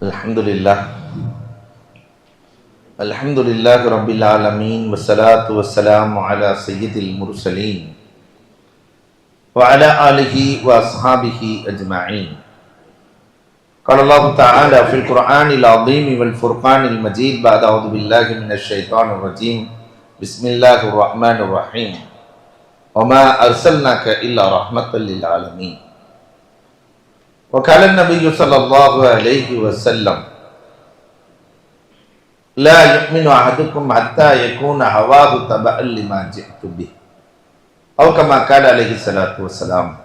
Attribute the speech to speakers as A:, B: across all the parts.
A: Alhamdulillah Rabbil Alameen wassalatu wassalamu ala sayyidil mursaleen wa ala alihi wa ashabihi ajma'in. Qala Allah Ta'ala fil Qur'anil Azim wal Furqanil Majid ba'da a'udhu billahi minash shaitanir rajim. Bismillahir Rahmanir Rahim. Wa ma arsalnaka illa rahmatan lil alamin. Wa qala an-nabiy sallallahu alayhi wa sallam la yu'minu ahadukum hatta yakuna hawahu taba'an lima ji'tu bih. Aw kama qala alayhi salatu wassalam.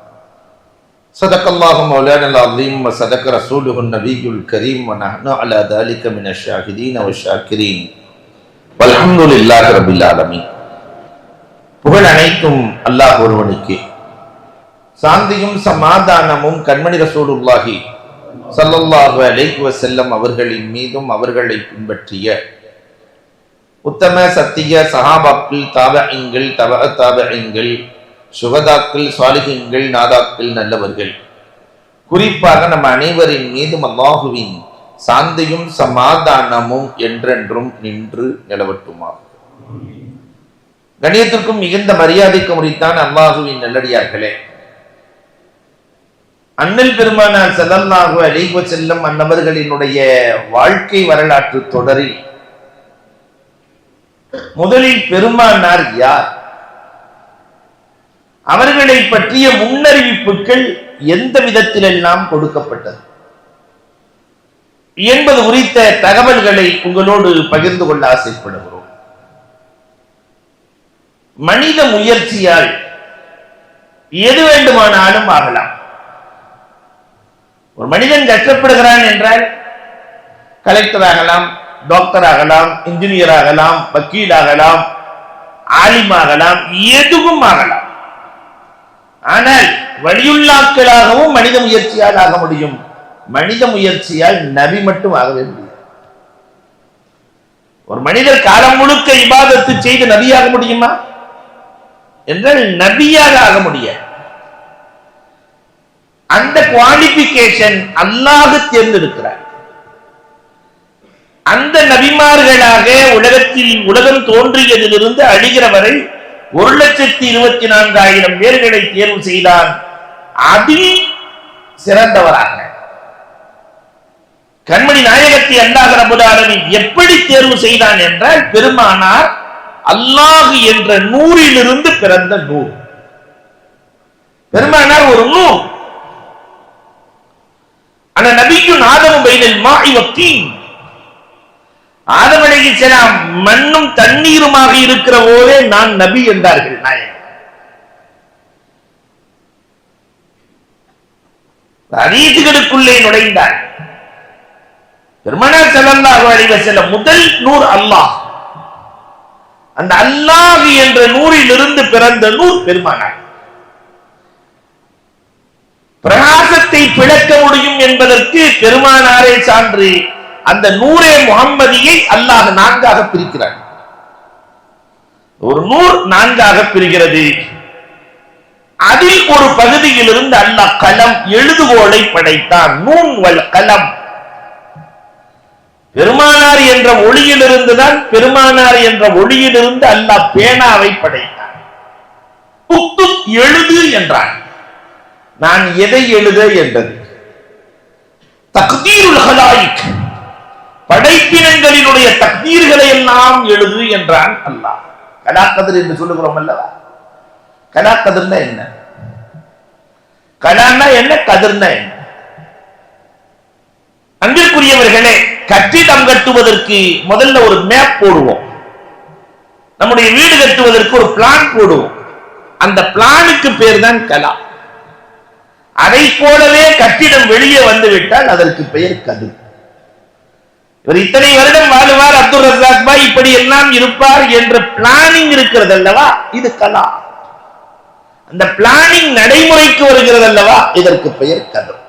A: Sadaqallahu maulana al-azim wa sadaqa rasuluhu an-nabiyyul karim wa nahnu ala dhalika minasy syahidin wa syakirin. Walhamdulillahi rabbil alamin. புகழ் அனைத்தும் அல்லாஹ் ஒருவனுக்கே. சாந்தியும் சமாதானமும் கண்மணி ரசூலுல்லாஹி ஸல்லல்லாஹு அலைஹி வஸல்லம் அவர்களின் மீதும் அவர்களை பின்பற்றிய உத்தம சத்திய சஹாபாக்கள், தாபஈன்கள், தபஅத் தாபஈன்கள், சுஹதாக்கள், சாலிஹீன்கள், நாதாக்கள், நல்லவர்கள், குறிப்பாக நம் அனைவரின் மீதும் அல்லாஹுவின் சாந்தியும் சமாதானமும் என்றென்றும் நின்று நிலவட்டுமாக. கண்ணியத்திற்கும் மிகுந்த மரியாதைக்கு உரித்தான் அல்லாஹுவின் நல்லடியார்களே, அண்ணல் பெருமானார் ஸல்லல்லாஹு அலைஹி வஸல்லம் அன்னவர்களினுடைய வாழ்க்கை வரலாற்று தொடரில் முதலில் பெருமானார் யார், அவர்களை பற்றிய முன்னறிவிப்புகள் எந்த விதத்திலெல்லாம் கொடுக்கப்பட்டது என்பது குறித்த தகவல்களை உங்களோடு பகிர்ந்து கொள்ள ஆசைப்படுகிறோம். மனித முயற்சியால் எது வேண்டுமானாலும் ஆகலாம். ஒரு மனிதன் கஷ்டப்படுகிறான் என்றால் கலெக்டர் ஆகலாம், டாக்டர் ஆகலாம், இன்ஜினியர் ஆகலாம், வக்கீல் ஆகலாம், ஆலிம் ஆகலாம், எதுவும் ஆகலாம். ஆனால் வலியுல்லாக்களாகவும் மனித முயற்சியால் ஆக முடியும். மனித முயற்சியால் நபி மட்டும் ஆகவே முடியும். ஒரு மனிதர் காலம் முழுக்க இபாதத்து செய்து நபியாக முடியுமா என்றால் நபியாக ஆக முடியாது. அந்த குவாலிபிகேஷன் அல்லாஹ் தேர்ந்தெடுக்கிறார். அந்த நபிமார்களாக உலகம் தோன்றியதிலிருந்து அழிகிற வரை 1,24,000 பேர்களை தேர்வு செய்தான். அதில் சிறந்தவராக கண்மணி நாயகத்தை அல்லாஹ் ரப்பல் ஆலமீன் எப்படி தேர்வு செய்தான் என்றால், பெருமானார் அல்லாஹ் என்ற நூறிலிருந்து பிறந்த நூர். பெருமானார் ஒரு நூர். அந்த நபியும் ஆதம் பைனல் மாஇ வத்தீன், ஆதம் அலைஹிஸ்ஸலாம் மண்ணும் தண்ணீருமாக இருக்கிற போதே நான் நபி என்றார்கள் நாயகம். ஹதீஸ்களுக்குள்ளே நுழைந்தார். பெருமானார் ஸல்லல்லாஹு அலைஹி வஸல்லம் முதல் நூர் அல்லாஹ். அந்த அல்லாஹ் என்ற நூறிலிருந்து பிறந்த நூர் பெருமானார். பிரகாசத்தை பிளக்க முடியும் என்பதற்கு பெருமானாரே சான்று. அந்த நூரே முஹம்மதியை அல்லாஹ் 4ஆக பிரிக்கிறார். ஒரு நூர் 4ஆக பிரிகிறது. அதில் ஒரு பகுதியிலிருந்து அல்லாஹ் கலம், எழுதுகோலை படைத்தான். நூன் வல் கலம். பெருமானார் என்ற ஒளியிலிருந்துதான், பெருமானார் என்ற ஒளியிலிருந்து அல்லாஹ் பேனாவை படைத்தான். உக்துப், எழுது என்றான். நான் எதை எழுத என்றது. தக்தீருல் ஹலாயிக், படைப்பினங்களினுடைய தக்தீர்களை எல்லாம் எழுது என்றான் அல்லாஹ். கலாக்கதிர் என்று சொல்லுகிறோம் அல்லவா? கலாக்கதிர்னா என்ன? கலான்னா என்ன, கதிர்னா என்ன? அன்பிற்குரியவர்களே, கட்டிடம் கட்டுவதற்கு முதல்ல ஒரு மேப் போடுவோம். நம்முடைய வீடு கட்டுவதற்கு ஒரு பிளான் போடுவோம். அந்த பிளானுக்கு பேர் தான் கலா. அதை போலவே கட்டிடம் வெளியே வந்துவிட்டால் அதற்கு பெயர் கதிர். இவர் இத்தனை வருடம் வாழுவார், அப்துல் ரஸாக் பாய் இப்படி எல்லாம் இருப்பார் என்ற பிளானிங் இருக்கிறது அல்லவா, இது கலா. அந்த பிளானிங் நடைமுறைக்கு வருகிறது அல்லவா, இதற்கு பெயர் கதிர்.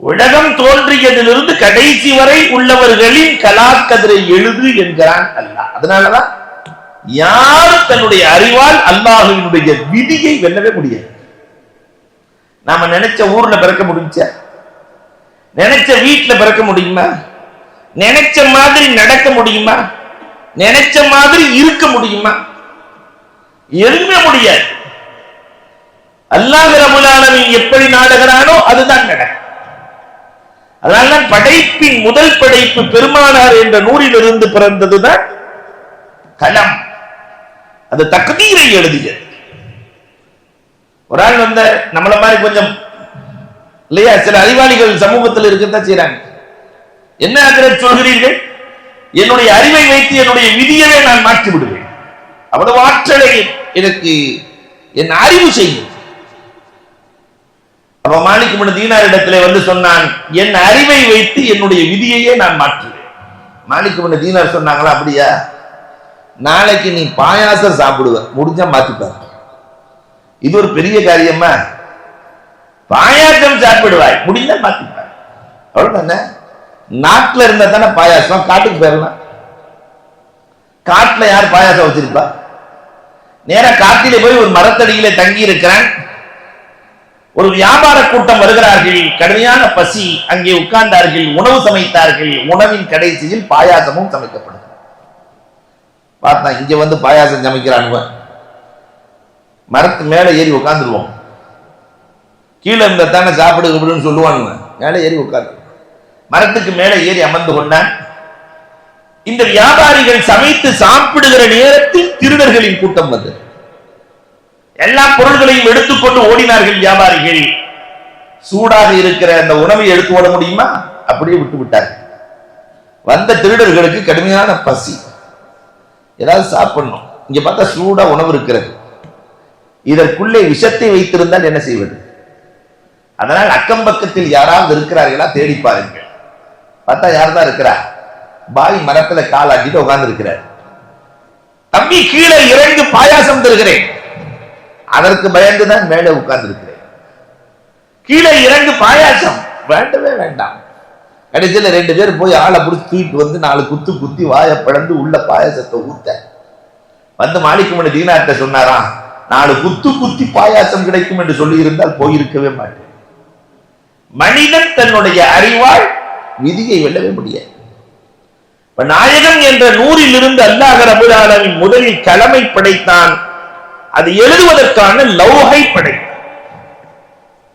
A: உலகம் தோன்றியதிலிருந்து கடைசி வரை உள்ளவர்களின் கலாக்கதிரை எழுது என்கிறான் அல்லாஹ். அதனாலதான் யார் தன்னுடைய அறிவால் அல்லாஹ்வினுடைய விதியை வெல்லவே முடியாது. நாம நினைச்ச ஊர்ல பிறக்க முடிஞ்ச, நினைச்ச வீட்டுல பிறக்க முடியுமா? நினைச்ச மாதிரி நடக்க முடியுமா? நினைச்ச மாதிரி இருக்க முடியுமா? எதுவுமே முடியாது. அல்லாஹ் ரப்பல் ஆலமீன் எப்படி நாடுகிறானோ அதுதான் நடக்கும். அதனால்தான் படைப்பின் முதல் படைப்பு பெருமானார் என்ற நூலிலிருந்து பிறந்ததுதான் கலம். அது தக்தீரை எழுதியது. ஒரு ஆள் வந்த நம்மள மாதிரி கொஞ்சம் இல்லையா, சில அறிவாளிகள் சமூகத்தில் இருக்கத்தான் செய்யறாங்க. என்ன ஹஜ்ரத் சொல்கிறீர்கள்? என்னுடைய அறிவை வைத்து என்னுடைய விதியவே நான் மாற்றி விடுவேன். அவ்வளவு ஆற்றலை எனக்கு என் அறிவு செய்யும். அப்ப மாலிக் இப்னு தீனார் இடத்திலே வந்து சொன்னான், என் அறிவை வைத்து என்னுடைய விதியையே நான் மாற்றுவேன். மாலிக் இப்னு தீனார் சொன்னாங்களா, அப்படியா, நாளைக்கு நீ பாயாசம் சாப்பிடுவ, முடிஞ்சா மாத்திப்பாரு. இது ஒரு பெரிய காரியமா? பாயாசம் சாப்பிடுவாய், முடிஞ்சா மாத்திப்பாரு. அவ்வளவுதானே. நாட்டுல இருந்தா தானே பாயாசம், காட்டுக்கு போயிடலாம். காட்டுல யார் பாயாசம் வச்சிருப்பா? நேர காட்டிலே போய் ஒரு மரத்தடியிலே தங்கி இருக்கிறான். ஒரு வியாபார கூட்டம் வருகிறார்கள், கடுமையான பசி, அங்கே உட்கார்ந்தார்கள், உணவு சமைத்தார்கள். உணவின் கடைசியில் பாயாசமும் சமைக்கப்படும். பார்த்தா இங்க வந்து பாயாசம் சமைக்கிறானுவ, மரத்து மேல ஏறி உட்கார்ந்துருவோம். கீழே இருந்த தானே சாப்பிடுன்னு சொல்லுவானுங்க. மேலே ஏறி உட்கார்ந்து மரத்துக்கு மேலே ஏறி அமர்ந்து கொண்டான். இந்த வியாபாரிகள் சமைத்து சாப்பிடுகிற நேரத்தில் திருடர்களின் கூட்டம் வந்து எல்லா பொருள்களையும் எடுத்துக்கொண்டு ஓடினார்கள் வியாபாரிகள். சூடாக இருக்கிற அந்த உணவை எடுத்து ஓட முடியுமா? அப்படியே விட்டு விட்டார்கள். வந்த திருடர்களுக்கு கடுமையான பசி, ஏதாவது சாப்பிடணும். இங்க பார்த்தா சூடா உணவு இருக்கிறது, இதற்குள்ளே விஷத்தை வைத்திருந்தால் என்ன செய்வது? அதனால் அக்கம் பக்கத்தில் யாராவது இருக்கிறார்களா தேடி பாருங்கள். பார்த்தா யார் தான் இருக்கிறார்? பாய் மரத்துல காலாட்டிட்டு உட்கார்ந்து இருக்கிறார். தம்பி கீழே இறங்கி பாயாசம் தருகிறேன். அதற்கு பயந்துதான் மேலே உட்கார்ந்து இருக்கிறேன். கீழே இறங்கு பாயாசம், வேண்டவே வேண்டாம். கடைசியில் 2 பேர் போய் ஆளை பிடிச்சி தூக்கிட்டு வந்து 4 குத்து குத்தி வாயை பிளந்து உள்ள பாயாசத்தை ஊத்த வந்து மாலிக் இப்னு தீனார்ட்ட சொன்னாராம், 4 குத்து குத்தி பாயாசம் கிடைக்கும் என்று சொல்லி இருந்தால் போயிருக்கவே மாட்டேன். மனிதன் தன்னுடைய அறிவால் விதியை வெல்லவே முடியாது. நாயகம் என்ற நூறில் இருந்து அல்லாஹ் ரப்பல் ஆலமீன் முதலில் கலமை படைத்தான். அது எழுதுவதற்கான லௌஹை படைத்தான்,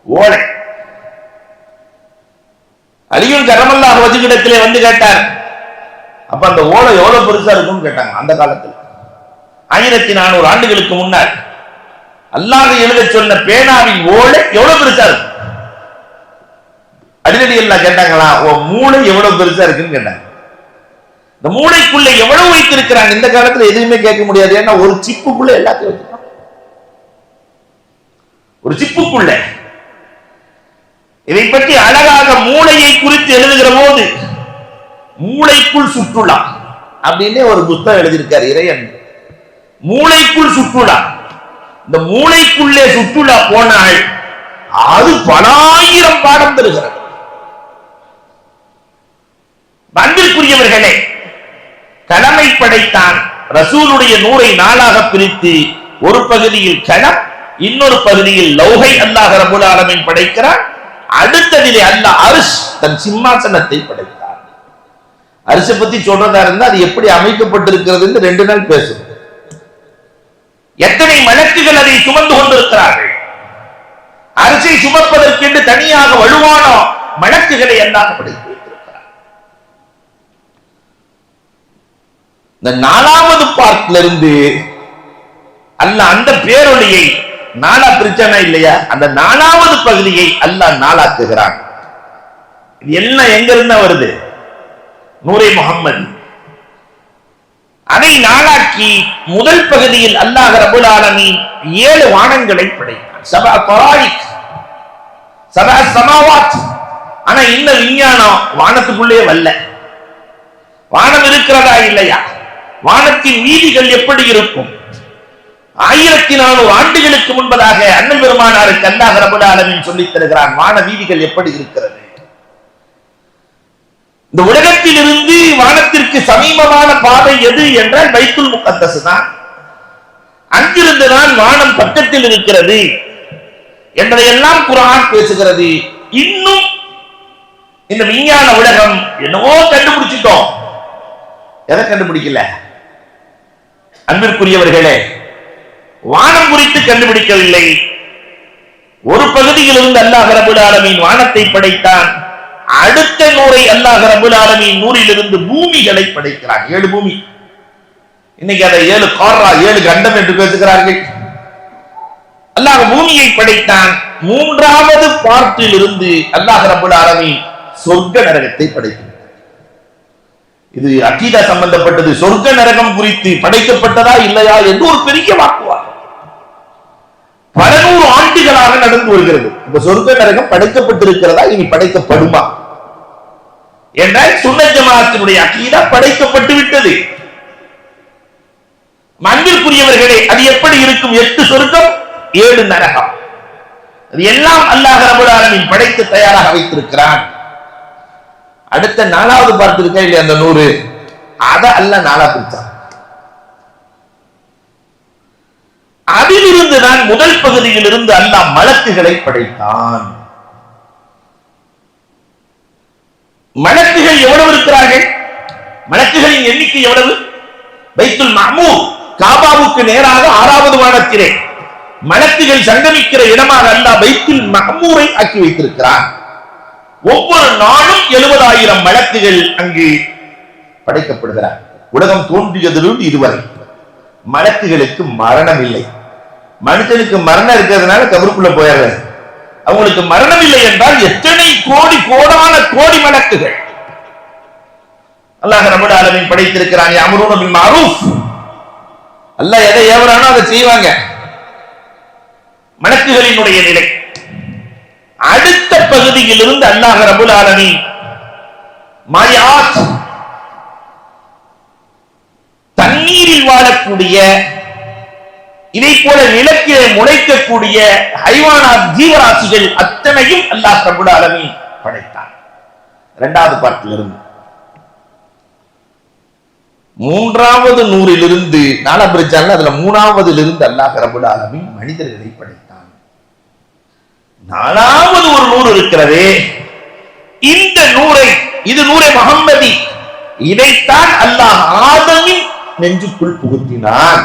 A: ஓலை. அலியுன் கரமல்லாஹு வஜ்ஹிடத்திலே வந்து கேட்டார், அப்ப அந்த ஓலை எவ்வளவு பெருசா இருக்கும்னு கேட்டாங்க. அந்த காலத்தில் 1400 ஆண்டுகளுக்கு முன்னால் அல்லாஹ் எழுத சொன்ன பேனாவின் ஓலை எவ்வளவு பெருசா இருக்கும்? அடிக்கடி எல்லாம் கேட்டாங்களா, மூளை எவ்வளவு பெருசா இருக்குன்னு கேட்டாங்க. இந்த மூளைக்குள்ள எவ்வளவு வைத்திருக்கிறாங்க? இந்த காலத்துல எதுவுமே கேட்க முடியாது. ஏன்னா ஒரு சிப்புக்குள்ள எல்லாத்தையும் வச்சிருக்காங்க. ஒரு சிப்புக்குள்ள. இதை பற்றி அழகாக மூளையை குறித்து எழுதுகிற போது மூளைக்குள் சுற்றுலா அப்படின்னு ஒரு புத்தகம் எழுதியிருக்கார் இறையன். மூளைக்குள் சுற்றுலா. இந்த மூளைக்குள்ளே சுற்றுலா போனால் அது பல ஆயிரம் பாடம் தருகிறது. அன்பிற்குரியவர்களே, கலமை படைத்தான். ரசூலுடைய நூரை 4ஆக பிரித்து ஒரு பகுதியில் கலம், இன்னொரு பகுதியில் லௌஹை அல்லாஹ் ரப்பல் ஆலமீன் படைக்கிறான். அடுத்ததிலே அல்லாஹ் அர்ஷ் தன் சிம்மாசனத்தை படைத்தான். அர்ஷை பத்தி சொல்றதா இருந்தா அது எப்படி அமைக்கப்பட்டிருக்கிறது 2 நாள் பேசும். எத்தனை மலக்குகள் அதை சுமந்து கொண்டிருக்கிறார்கள். அர்ஷை சுமப்பதற்கென்று தனியாக வலுவான மலக்குகளை அல்லாஹ் படைத்து வைத்திருக்கிறார். இந்த 4வது பார்ட்ல இருந்து அல்லாஹ் அந்த பேரொளியை 4ஆ பிரிச்சானா இல்லையா, அந்த 4வது பகுதியை அல்லாஹ் 4ஆக்குகிறான். இது எல்லாம் எங்க இருந்தா வருது? நூரை முஹம்மது. அதை 4ஆக்கி முதல் பகுதியில் அல்லாஹ் ரப்பல் ஆலமீன் 7 வானங்களை படைத்தான். சபா தராயிக், சபா சமாவாத். ஆனா இந்த விஞ்ஞானம் வானத்துக்குள்ளே வரல. வானம் இருக்கிறதா இல்லையா, வானத்தின் வீதிகள் எப்படி இருக்கும்? 1400 ஆண்டுகளுக்கு முன்பதாக அண்ணல் பெருமானாருக்கு அல்லாஹ் ரப்பல் ஆலமீன் சொல்லித் தருகிறான் வான வீதிகள் எப்படி இருக்கிறது. இந்த உலகத்தில் இருந்து வானத்திற்கு சமீபமான பாதை எது என்றால் பைத்துல் முகத்தஸ் தான். அங்கிருந்துதான் வானம் பக்கத்தில் இருக்கிறது என்பதையெல்லாம் குர்ஆன் பேசுகிறது. இன்னும் இந்த விஞ்ஞான உலகம் என்னவோ கண்டுபிடிச்சிட்டோம், எதை கண்டுபிடிக்கல? அன்பிற்குரியவர்களே, வானம் குறித்து கண்டுபிடிக்கவில்லை. ஒரு பகுதியில் இருந்து அல்லாஹ் ரப்பல் ஆலமீன் வானத்தை படைத்தான். அடுத்த நூரை அல்லாஹ் ரப்பல் ஆலமீன் நூறிலிருந்து பூமிகளை படைக்கிறான். 7 பூமி. இன்னைக்கு அதை 7 காரா 7 கண்டம் என்று பேசுகிறார்கள். அல்லாஹ் பூமியை படைத்தான். 3வது பார்ட்டில் இருந்து அல்லாஹ் ரப்பல் ஆலமீன் சொர்க்க நரகத்தை படைக்கிறான். இது அகீதா சம்பந்தப்பட்டது. சொர்க்க நரகம் குறித்து படைக்கப்பட்டதா இல்லையா என்று ஒரு பெரிய வாக்குவாதம் பல 100 ஆண்டுகளாக நடந்து வருகிறது. இந்த சொர்க்க நரகம் படைக்கப்பட்டிருக்கிறதா, இனி படைக்கப்படுமா என்றால் சுன்னத் ஜமாஅத்தினுடைய அகீதா படைக்கப்பட்டு விட்டது. அன்பிற்குரியவர்களே, அது எப்படி இருக்கும்? 8 சொர்க்கம் 7 நரகம். அது எல்லாம் அல்லாஹ் ரப்பல் ஆலமீன் படைத்து தயாராக வைத்திருக்கிறான். அடுத்த 4வது பார்த்து இருக்கா இல்லையா அந்த 100, அத அல்லாஹ் 4ஆ பிரிச்சான். அதிலிருந்து தான் முதல் பகுதியில் இருந்து அல்லாஹ் மலக்குகளை படைத்தான். மலக்குகள் எவ்வளவு இருக்கிறார்கள்? மலக்குகளின் எண்ணிக்கை எவ்வளவு? பைத்துல் மஅமூர் காபாவுக்கு நேராக 6வது வானத்திலே மலக்குகள் சங்கமிக்கிற இடமாக அல்லாஹ் பைத்துல் மஅமூரை ஆக்கி வைத்திருக்கிறான். ஒவ்வொரு நாளும் 70,000 மலக்குகள் அங்கு படைக்கப்படுகிறார். உலகம் தோன்றியதிலிருந்து இதுவரை மலக்குகளுக்கு மரணம் இல்லை. மனுஷனுக்கு மரணம் இருக்கிறதுனால கபருக்குள்ள போயிடுறாரு. அவங்களுக்கு மரணம் இல்லை என்றால் எத்தனை கோடி கோடான கோடி மலக்குகள் அல்லாஹ் ரப்பல் ஆலமீன் படைத்திருக்கிறான். யஅமுருன பில் மஅரூஃப், அல்லாஹ் எதை ஏவறானோ அதை செய்வாங்க. மலக்குகளினுடைய நிலை. அடுத்த பகுதியில் இருந்து அல்லாஹ் ரப்பல் ஆலமீன் மாயாத், தண்ணீரில் வாழக்கூடிய, இதை போல நிலத்திலே முளைக்கக்கூடிய ஹைவானாத் ஜீவராசிகள் அத்தனையும் அல்லாஹ் ரப்பல் ஆலமீன் படைத்தான். 2வது பார்ட்டில் இருந்து 3வது நூறிலிருந்து 4 பிரிச்சாங்க. அதுல 3வதில் இருந்து அல்லாஹ் ரப்பல் ஆலமீன் மனிதர்களை படைத்தான். 4வது ஒரு நூறு இருக்கிறதே, இந்த நூரை, இது நூரை முஹம்மதி, இதைத்தான் அல்லாஹ் ஆதமின் நெஞ்சுக்குள் புகுத்தினான்.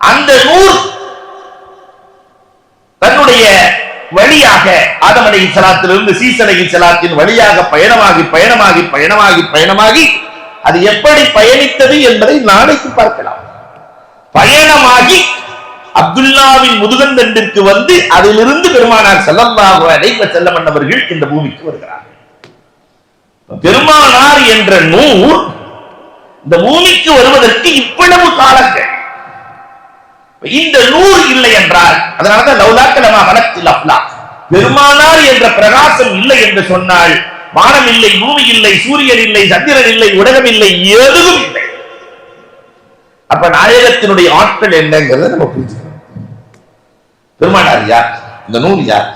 A: அந்த நூர் தன்னுடைய வழியாக ஆதம் அலைஹிஸ்ஸலாத்திலிருந்து சீஸ் அலைஹிஸ்ஸலாத்தின் வழியாக பயணமாகி அது எப்படி பயணித்தது என்பதை நாளைக்கு பார்க்கலாம். பயணமாகி அப்துல்லாவின் முதுகந்தண்டிற்கு வந்து அதிலிருந்து பெருமானார் ஸல்லல்லாஹு அலைஹி வஸல்லம் அவர்கள் இந்த பூமிக்கு வருகிறார்கள். பெருமானார் என்ற நூர் இந்த பூமிக்கு வருவதற்கு இவ்வளவு காலங்கள். இந்த நூர் இல்லை என்றால், அதனாலதான் லௌலாக்க லமா ஹலக்துல் அஃலாக், பெருமானார் என்ற பிரகாசம் இல்லை என்று சொன்னால் வானம் இல்லை, பூமி இல்லை, சூரியன் இல்லை, சந்திரன் இல்லை, உலகம் இல்லை, எதுவும் இல்லை. அப்ப நாயகத்தினுடைய ஆட்கள் என்னங்கிறத நம்ம புரிஞ்சுக்கணும். பெருமானார் யார்? இந்த நூல் யார்?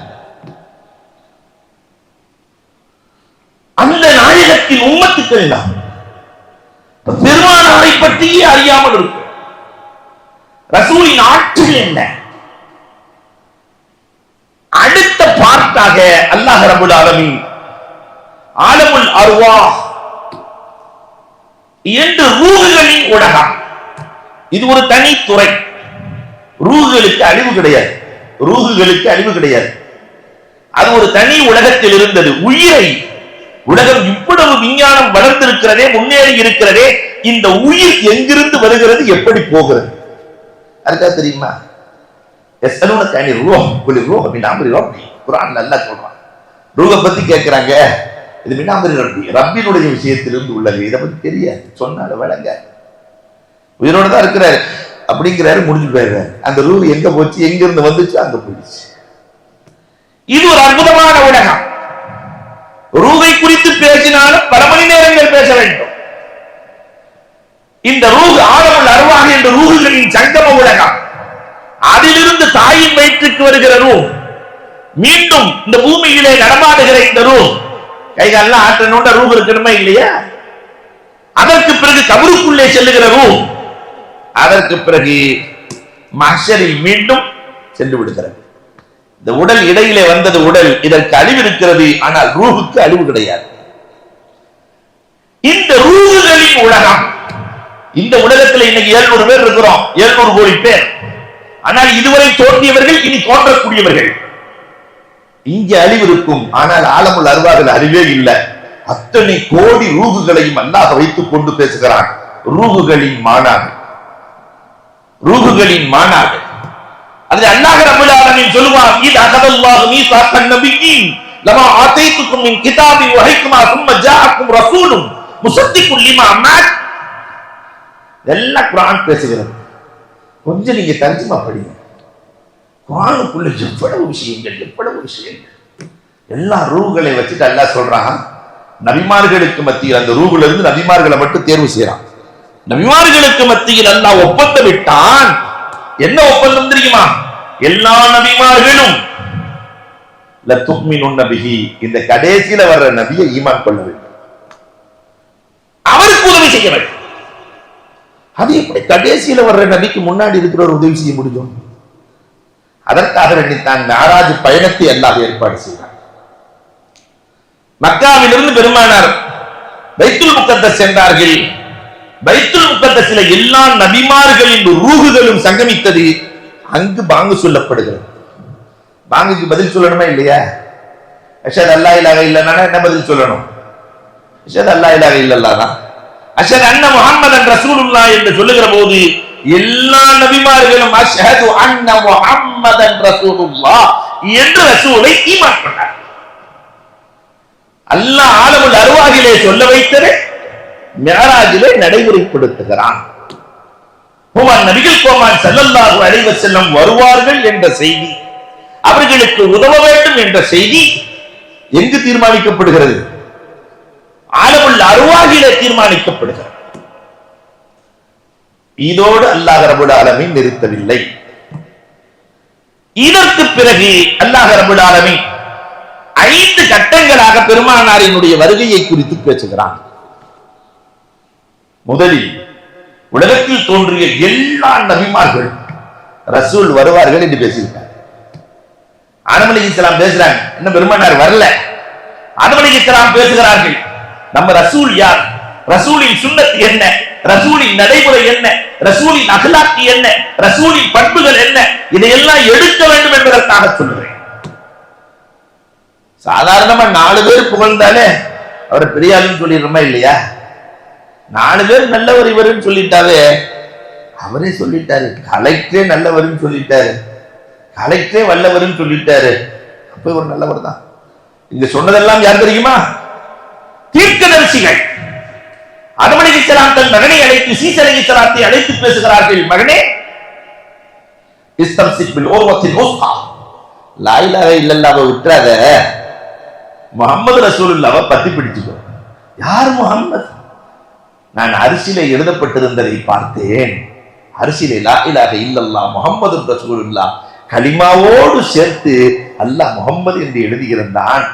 A: அந்த நாயகத்தின் உம்மத்துக்கள் தான். பெருமானாரை பற்றியே அறியாமல் இருக்கும். ரசூலின் ஆற்றல் என்ன? அடுத்த பார்ட்டாக அல்லாஹ் ரப்பல் ஆலமீன் ஆலமுல் அர்வாஹ் என்று ரூஹுகளின் உலகம், இது ஒரு தனி துறை. ரூஹுகளுக்கு அழிவு கிடையாது. அது ஒரு தனி உலகத்தில் இருந்தது. உயிரை, உலகம் இவ்வளவு விஞ்ஞானம் வளர்ந்திருக்கிறதே, முன்னேறி இருக்கிறதே, இந்த உயிர் எங்கிருந்து வருகிறது, எப்படி போகிறது, அதுக்காக தெரியுமா? குர்ஆன்ல அல்லாஹ் சொல்றான். ரூஹ பத்தி கேட்கிறாங்க. இது மினாமரி ரப்பினுடைய விஷயத்திலிருந்து உள்ளது. இதை பத்தி தெரியாது, சொன்னால வழங்க. உயிரோட தான் இருக்கிறாரு அப்படிங்கிறாரு, முடிஞ்சு போயிடுறாரு. அந்த ரூஹ் எங்க போச்சு, எங்க இருந்து வந்துச்சு, அங்க போயிடுச்சு. இது ஒரு அற்புதமான உலகம். ரூஹை குறித்து பேசினாலும் பல மணி நேரங்கள் பேச வேண்டும். இந்த ரூஹ் ஆலமுல் அர்வாஹ் என்ற ரூஹுகளின் சங்கம உலகம். அதிலிருந்து தாயின் வயிற்றுக்கு வருகிற ரூஹ், மீண்டும் இந்த பூமியிலே நடமாடுகிற இந்த ரூஹ், கைகாலெல்லாம் ஆற்றனோட ரூஹ் இருக்கணுமா இல்லையா? அதற்கு பிறகு கபருக்குள்ளே செல்லுகிற ரூஹ், அதற்கு பிறகு மஹ்ஷரில் மீண்டும் சென்று விடுகிறது. இந்த உடல் இடையிலே வந்தது உடல், இதற்கு அழிவு இருக்கிறது, ஆனால் ரூஹுக்கு அழிவு கிடையாது. இந்த ரூஹுகளின் உலகம், இந்த உலகத்தில் இன்னைக்கு 700 பேர் இருக்கிறோம், 700 கோடி பேர். ஆனால் இதுவரை தோன்றியவர்கள், இனி தோன்றக்கூடியவர்கள். இங்கே அழிவு இருக்கும், ஆனால் ஆலமுல் அர்வாஹில் அழிவே இல்லை. அத்தனை கோடி ரூஹுகளையும் அல்லாஹ் வைத்துக் கொண்டு பேசுகிறான். ரூஹுகளின் மாநாடு, ரூஹுகளின் மாநாடு. அது அல்லாஹ் ரப்பல் ஆலமீன் சொல்லுவான், இத் அகதல்லாஹு மீசாக்கன் நபியீன் லமா ஆதைத்துக்கும் மின் கிதாபின் வ ஹிக்மா சும்ம ஜாஅக்கும் ரசூலும் முஸத்திக்குல் லிமா மஅக். எல்லாம் குர்ஆன் பேசுகிறது. கொஞ்சம் நீங்க தர்ஜுமா படிங்க. குர்ஆனுக்குள்ள எவ்வளவு விஷயங்கள். எல்லா ரூஹுகளை வச்சுட்டு அல்லாஹ் சொல்றான், நபிமார்களுக்கு மத்தியில் அந்த ரூஹுல இருந்து நபிமார்களை மட்டும் தேர்வு செய்யறான். நபிமார்களுக்கு மத்தியில் அல்லாஹ் ஒப்பந்தம் விட்டான். என்ன ஒப்பந்தம் தெரியுமா? எல்லா நபிமார்களும் லதுமினுன்ன பிஹி, இந்த கடைசியில வர்ற நபியை ஈமான் கொள்ள வேண்டும், அவருக்கு உதவி செய்ய வேண்டும். அது எப்படி கடைசியில வர்ற நபிக்கு முன்னாடி இருக்கிற ஒரு உதவி செய்ய முடியும்? அதற்காக தான் மேராஜ் பயணத்தை அல்லாஹ் ஏற்பாடு செய்தார். மக்காவிலிருந்து பெருமானார் பைத்துல் முகத்தஸ் சென்றார்கள். பைத்துல் முகத்தஸில் எல்லா நபிமார்களின் ரூஹுகளும் சங்கமித்தது. அங்கு பாங்கு சொல்லப்படுகிறது. பாங்குக்கு பதில் சொல்லணுமா இல்லையா? அஷஹது அல்லா இலாஹ இல்லல்லாஹ்னா என்ன பதில் சொல்லணும்? அஷஹது அல்லா இலாஹ இல்லல்லாஹ் தான். அஷஹது அன்ன முஹம்மதன் ரசூலுல்லாஹ் என்று சொல்லுகிற போது எல்லா நபிமார்களும் அஷ்ஹது அன்ன முஹம்மதன் ரசூலுல்லாஹ் என்று ரசூலை ஈமான் கொண்டார். அல்லாஹ் ஆலமுல் அர்வாஹிலே சொல்ல வைத்ததை மிஅராஜிலே நடைமுறைப்படுத்துகிறான். நபிகள் கோமான் ஸல்லல்லாஹு அலைஹி வஸல்லம் வருவார்கள் என்ற செய்தி, அவர்களுக்கு உதவ வேண்டும் என்ற செய்தி எங்கு தீர்மானிக்கப்படுகிறது? ஆலமுல் அர்வாஹிலே தீர்மானிக்கப்படுகிறது. இதோடு அல்லாஹ் ரப்பல் ஆலமீன் நிறுத்தவில்லை. இதற்கு பிறகு அல்லாஹ் ரப்பல் ஆலமீன் 5 கட்டங்களாக பெருமானாரினுடைய வருகையை குறித்து பேசுகிறான். முதலில் உலகத்தில் தோன்றிய எல்லா நபிமார்களும் ரசூல் வருவார்கள் என்று பேசியிருக்காங்க. ஆதம் அலைஹிஸ்ஸலாம் பேசுறாங்க, இன்னும் பெருமானார் வரல. ஆதம் அலைஹிஸ்ஸலாம் பேசுகிறார்கள், நம்ம ரசூல் யார், ரசூலின் சுன்னத் என்ன, ரசூலின் நடைமுறை என்ன, ரசூலின் அக்லாக் என்ன, ரசூலின் பண்புகள் என்ன, இதையெல்லாம் எடுக்க வேண்டும் என்பதற்காக சொல்லுகிறேன். சாதாரணமா 4 பேர் புகழ்ந்தாலே அவரை பெரியாருன்னு சொல்லிடுறோமா இல்லையா? 4 பேர் நல்லவர் இவருன்னு சொல்லிட்டாவே அவரே சொல்லிட்டாரு. கலெக்டரே நல்லவர்னு சொல்லிட்டாரு, கலெக்டரே வல்லவர்னு சொல்லிட்டாரு, அப்ப இவர் நல்லவர் தான். இங்க சொன்னதெல்லாம் யார் தெரியுமா? தீர்க்கதரிசிகள். ஆதம் அலைஹிஸ்ஸலாம் தன் மகனை அழைத்து, சீஸ் அலைஹிஸ்ஸலாத்தை அழைத்து பேசுகிறார்கள். மகனே, இஸ்தம்சிக் பில் உர்வத்தில் உஸ்கா, லா இலாஹ இல்லல்லாஹ்வை விட்டுறாத, முஹம்மது ரசூலுல்லாஹ்வை பத்தி பிடிச்சுக்கோ. யார் முஹம்மது? நான் அரிசியில எழுதப்பட்டிருந்ததை பார்த்தேன். அரிசியிலே லா இலாஹ இல்லல்லாஹ் முஹம்மது ரசூலுல்லாஹ் கலிமாவோடு சேர்த்து அல்லாஹ் முஹம்மது என்று எழுதியிருந்தான்.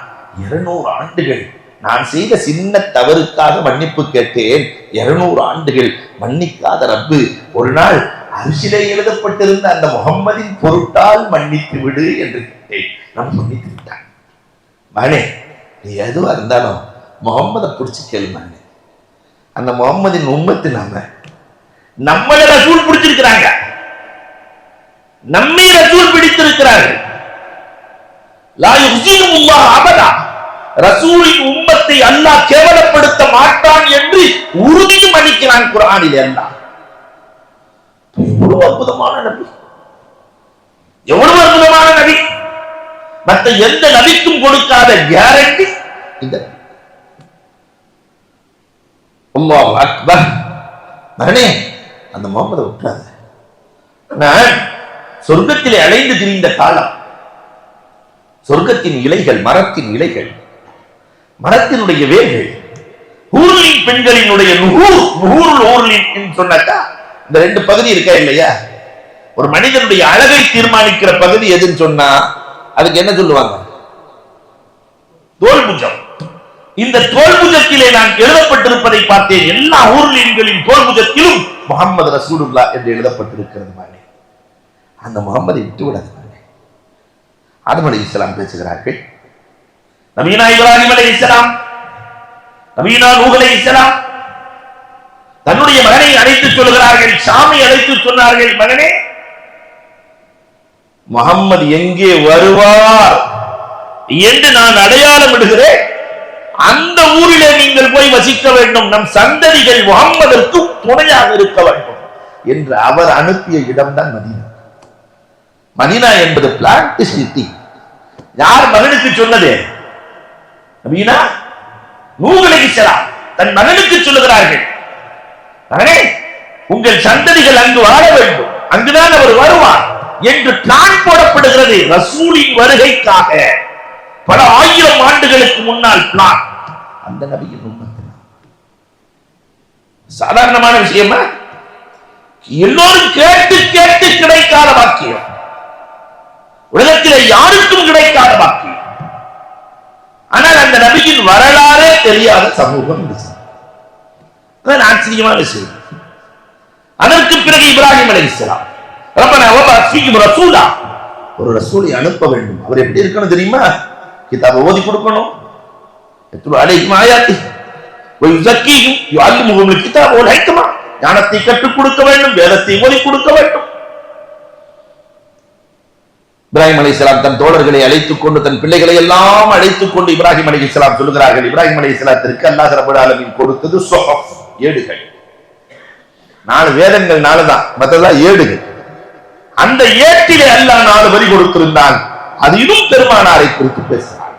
A: 200 ஆண்டுகள் நான் செய்த சின்ன தவறுக்காக மன்னிப்பு கேட்டேன். 200 ஆண்டுகள் மன்னிக்காத ரப்பு ஒரு நாள் அரிசியிலே எழுதப்பட்டிருந்த அந்த முஹம்மதின் பொருட்டால் மன்னித்து விடு என்று கேட்டேன். நான் மன்னித்து விட்டான். மகனே, நீ எதுவா இருந்தாலும் முகம்மதை பிடிச்சு கேளு. மகனே, அந்த முகம்மதின் உம்மத்து நம்மள ரசூல் பிடிச்சிருக்கிறாங்க, நம்மை ரசூல் பிடித்திருக்கிறார்கள். லா யுஸினுல்லாஹ் அபதா, ரசூலின் உம்மத்தை அல்லாஹ் கேவலப்படுத்த மாட்டான் என்று உறுதியும் அளிக்கிறான் குர்ஆனிலே. அல்லாஹ் எவ்வளவு அற்புதமான நபி, எவ்வளவு அற்புதமான நபி! மற்ற எந்த நபிக்கும் கொடுக்காத கேரண்டி இந்த. அல்லாஹ் அக்பர். மகனே, அந்த முகம்மதை விட்டுறாத. நான் சொர்க்கத்திலே அலைந்து திரிந்த காலம், சொர்க்கத்தின் இலைகள், மரத்தின் இலைகள், மரத்தினுடைய வேர்கள், ஊர்லின் பெண்களினுடைய நுகூருல் ஊர்லின் சொன்னாக்கா இந்த 2 பகுதி இருக்கா இல்லையா? ஒரு மனிதனுடைய அழகை தீர்மானிக்கிற பகுதி எதுன்னு சொன்னா அதுக்கு என்ன சொல்லுவாங்க? தோல்புஜம். இந்த தோல்புஜத்திலே நான் எழுதப்பட்டிருப்பதை பார்த்தேன். எல்லா ஊர்லின்களின் தோல்புஜத்திலும் முஹம்மது ரசூலுல்லாஹ் என்று எழுதப்பட்டிருக்கிறது. அந்த முகம்மதை விட்டு விடாது. ஆதம் அலைஹிஸ்ஸலாம் பேசுகிறார்கள். நபீனா இப்ராஹிம் அலைஹிஸ்ஸலாம், நபீனா நூஹ் அலைஹிஸ்ஸலாம் தன்னுடைய மகனை அழைத்து சொல்கிறார்கள். ஷாமை அழைத்து சொன்னார்கள், மகனே, முஹம்மது எங்கே வருவார் என்று நான் அடையாளம் இடுகிறேன். அந்த ஊரிலே நீங்கள் போய் வசிக்க வேண்டும். நம் சந்ததிகள் முஹம்மதற்கு துணையாக இருக்க வேண்டும் என்று அவர் அனுப்பிய இடம்தான் மதீனா. மதீனா என்பது பிளான்ட் சிட்டி. யார் மகனுக்கு சொன்னது? நபீனா நூஹ் அலைஹிஸ்ஸலாம் தன் மகனுக்கு சொல்லுகிறார்கள், மகனே, உங்கள் சந்ததிகள் அங்கு வாழ வேண்டும், அங்குதான் அவர் வருவார் என்று பிளான் போடப்படுகிறது. ரசூலின் வருகைக்காக பல ஆயிரம் ஆண்டுகளுக்கு முன்னால் பிளான். அந்த நபியின் உம்மத்தில் சாதாரணமான விஷயமா? எல்லோரும் கேட்டு கேட்டு கிடைக்காத வாக்கியம், உலகத்திலே யாருக்கும் கிடைக்காத வாக்கியம். ஆனால் அந்த நபியின் வரலாறே தெரியாத சமூகம் ஆச்சரியமான விஷயம். அதற்கு பிறகு இப்ராஹிம் அலைஹிஸ்ஸலாம், ரப்பனா வபஅத் ஃபீஹிம் ரசூலா, ஒரு ரசூலை அனுப்ப வேண்டும். அவர் எப்படி இருக்கணும் தெரியுமா? கிதாபை ஓதி கொடுக்கணும், யத்லு அலைஹிம் ஆயாத்தி வ யுஸக்கீஹிம் யுஅல்லிமுஹுல் கிதாப வல் ஹிக்மா, ஞானத்தை கற்றுக் கொடுக்க வேண்டும், வேதத்தை ஓதி கொடுக்க வேண்டும். இப்ராஹிம் அலைஹிஸ்ஸலாம் தன் தோழர்களை அழைத்துக் கொண்டு, தன் பிள்ளைகளை எல்லாம் அழைத்துக் கொண்டு இப்ராஹிம் அலைஹிஸ்ஸலாம் சொல்லுகிறார்கள். இப்ராஹிம் அலைஹிஸ்ஸலாத்திற்கு அல்லாஹ் ரப்பல் ஆலமீன் கொடுத்தது சுஹஃப், ஏடுகள். 4 வேதங்கள் 4 தான், மற்றதெல்லாம் ஏடுகள். அந்த ஏட்டிலே அல்லாஹ் 4 வரி கொடுத்திருந்தான். அது இன்னும் பெருமானாரை குறித்து பேசுகிறார்.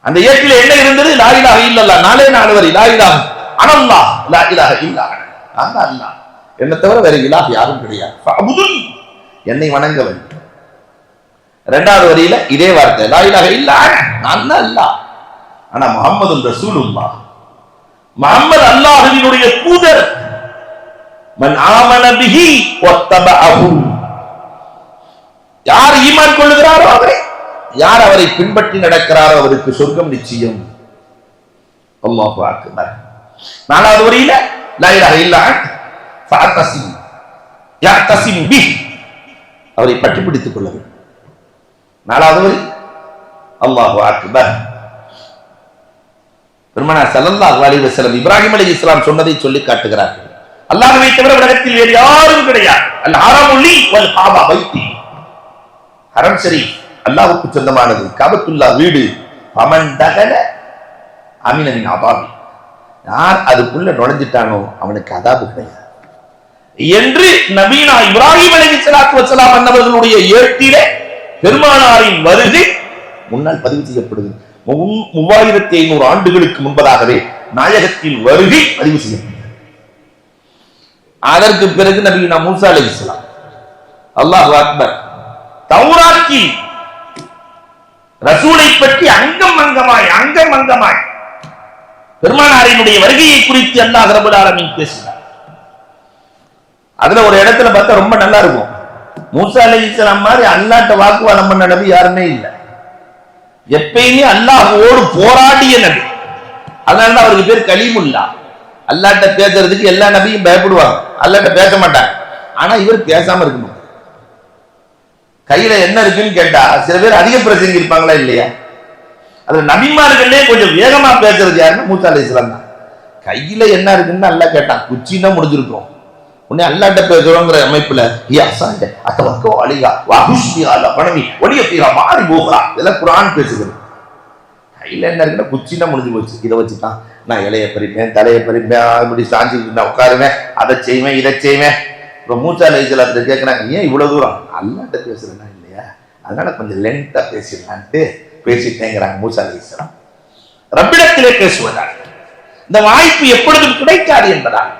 A: அந்த ஏட்டிலே என்ன இருந்தது? லா இலாஹ இல்லல்லாஹ், 4 வரி. லா இலாஹ அனல்லாஹ், லா இலாஹ இல்லா அன, அல்லாஹ், என்னை தவிர வேற இலாஹ் யாரும் கிடையாது, ஃபஅபுதுனி, என்னை வணங்க வேண்டும். 2வது வரியில இதே வார்த்தை, லா இலாஹ இல்லா அன, நான் தான் அல்லாஹ். ஆனா முஹம்மது ரசூலுல்லாஹ், முஹம்மது அல்லாஹ்வினுடைய தூதர். மன் ஆமன பிஹி வத்தபஅஹு, யார் ஈமான் கொள்ளுகிறாரோ அவரே, யார் அவரை பின்பற்றி நடக்கிறாரோ அவருக்கு சொர்க்கம் நிச்சயம். அல்லாஹு அக்பர். 4வது வரியில லா இலாஹ இல்லா அன்த ஃபஅத்தஸிம் யஅத்தஸிம் பிஹி, அவரை பற்றி பிடித்துக் கொள்ள வேண்டும். 4வது வரி அல்லாஹு அக்பர். பெருமானார் ஸல்லல்லாஹு அலைஹி வஸல்லம் இப்ராஹிம் அலைஹிஸ்ஸலாம் சொன்னதை சொல்லி காட்டுகிறார்கள். அல்லாஹ்வை தவிர உலகத்தில் வேறு யாரும் கிடையாது. அல் ஹரமு லி வல் காபா பைத்தி, ஹரம் ஷரீஃப் அல்லாஹ்வுக்கு சொந்தமானது, காபத்துல்லா வீடு. ஃபமன் தகல அமின மின் அதாபி, யார் அதுக்குள்ள நுழைஞ்சிட்டானோ அவனுக்கு அதாபு கிடையாது என்று நபீனா இப்ராஹிம் அலைஹிஸ்ஸலாத்து வஸலாம் அன்னவர்களுடைய ஏட்டிலே பெருமானாரின் வருகை முன்னால் பதிவு செய்யப்படுகிறது. 3500 ஆண்டுகளுக்கு முன்பதாகவே நாயகத்தின் வருகை பதிவு செய்யப்பட்டது. அதற்கு பிறகு நபீனா மூசா அலைஹிஸ்ஸலாம், அல்லாஹு அக்பர், தௌராத்தில் ரசூலை பற்றி அங்கம் அங்கமாய் பெருமானாரினுடைய வருகையை குறித்து அல்லாஹ் ரப்பல் ஆலமீன் பேசினார். அதுல ஒரு இடத்துல பார்த்தா ரொம்ப நல்லா இருக்கும். மூசா அலைஹிஸ்ஸலாம் மாதிரி அல்லாஹ்ட்ட வாக்குவாதம் பண்ண நபி யாருமே இல்லை. எப்பயுமே அல்லாஹ்வோடு போராடிய நபி. அதனால அவருக்கு பேர் கலீமுல்லா. அல்லாஹ்ட்ட பேசுறதுக்கு எல்லா நபியும் பயப்படுவாங்க, அல்லாஹ்ட்ட பேச மாட்டாங்க. ஆனா இவர் பேசாம இருக்கணும். கையில என்ன இருக்குன்னு கேட்டா சில பேர் அதிக பிரசங்கி இருப்பாங்களா இல்லையா? அதுல நபிமார்களே கொஞ்சம் வேகமா பேசுறது யாருன்னா மூசா அலைஹிஸ்ஸலாம் தான். கையில என்ன இருக்குன்னு அல்லாஹ் கேட்டான், குச்சின்னா முடிஞ்சிருக்கும். உடனே அல்லாஹ்ட்ட பேசுறோங்கிற அமைப்புல இதெல்லாம் குர்ஆன் பேசுகிறது. கையில என்ன இருக்குன்னா குச்சின்னா முடிஞ்சு போச்சு. இதை வச்சுதான் நான் இலைய பறிப்பேன், தலையை பறிப்பேன், இப்படி சாஞ்சி நான் உட்காருவேன், அதை செய்வேன், இதை செய்வேன். இப்போ மூசா அலைஹிஸ்ஸலாம் கேட்கிறாங்க, ஏன் இவ்வளவு தூரம்? அல்லாஹ்ட்ட பேசுறேன்னா இல்லையா, அதனால கொஞ்சம் லென்த்தா பேசிடலான்ட்டு பேசிட்டேங்கிறாங்க மூசா அலைஹிஸ்ஸலாம். ரப்பிடத்திலே பேசுவதால் இந்த வாய்ப்பு எப்பொழுதும் கிடைக்காது என்பதால்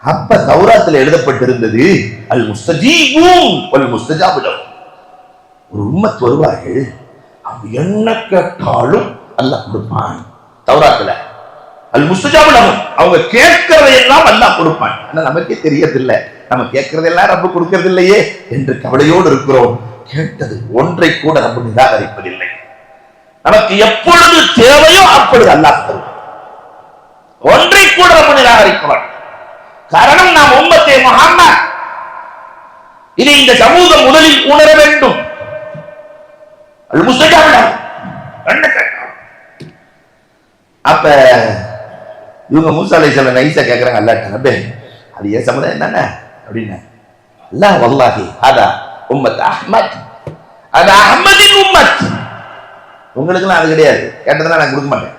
A: அப்ப தௌராத்தில் எழுதப்பட்டிருந்தது, அல் முஸ்தஜீபூன் வல் முஸ்தஜாபு லஹும், ஒரு உம்மத் வருவார்கள், அவங்க என்ன கேட்டாலும் அல்லாஹ் கொடுப்பான். தௌராத்துல அல் முஸ்தஜாபு லஹும், அவங்க கேட்கிறதையெல்லாம் அல்லாஹ் கொடுப்பான். ஆனா நமக்கே தெரியறதில்லை, நம்ம கேட்கறதெல்லாம் ரப்பு கொடுக்கறது இல்லையே என்று கவலையோடு இருக்கிறோம். கேட்டது ஒன்றை கூட ரப்பு நிராகரிப்பதில்லை. நமக்கு எப்பொழுது தேவையோ அப்பொழுது அல்லாஹ் தருவான். ஒன்றை கூட ரப்பு நிராகரிக்க. காரணம், நாம் உம்மத்தே முஹம்மத். இதை இந்த சமூகம் முதலில் உணர வேண்டும். அது முஸ்தஜாபுல் என்ன கேட்டான். அப்ப இவங்க மூசா அலைஹிஸ்ஸலாம் நைஸா கேட்கறாங்க அல்லாஹ்ட்ட, ரப்பே அது ஏன் சமுதாயம் தானே அப்படின்னு. அல்லாஹ் வல்லாஹி அதா உம்மத் அஹ்மத், அது அஹ்மதின் உம்மத். உங்களுக்குலாம் அது கிடையாது, கேட்டதெல்லாம் நான் கொடுக்க மாட்டேன்,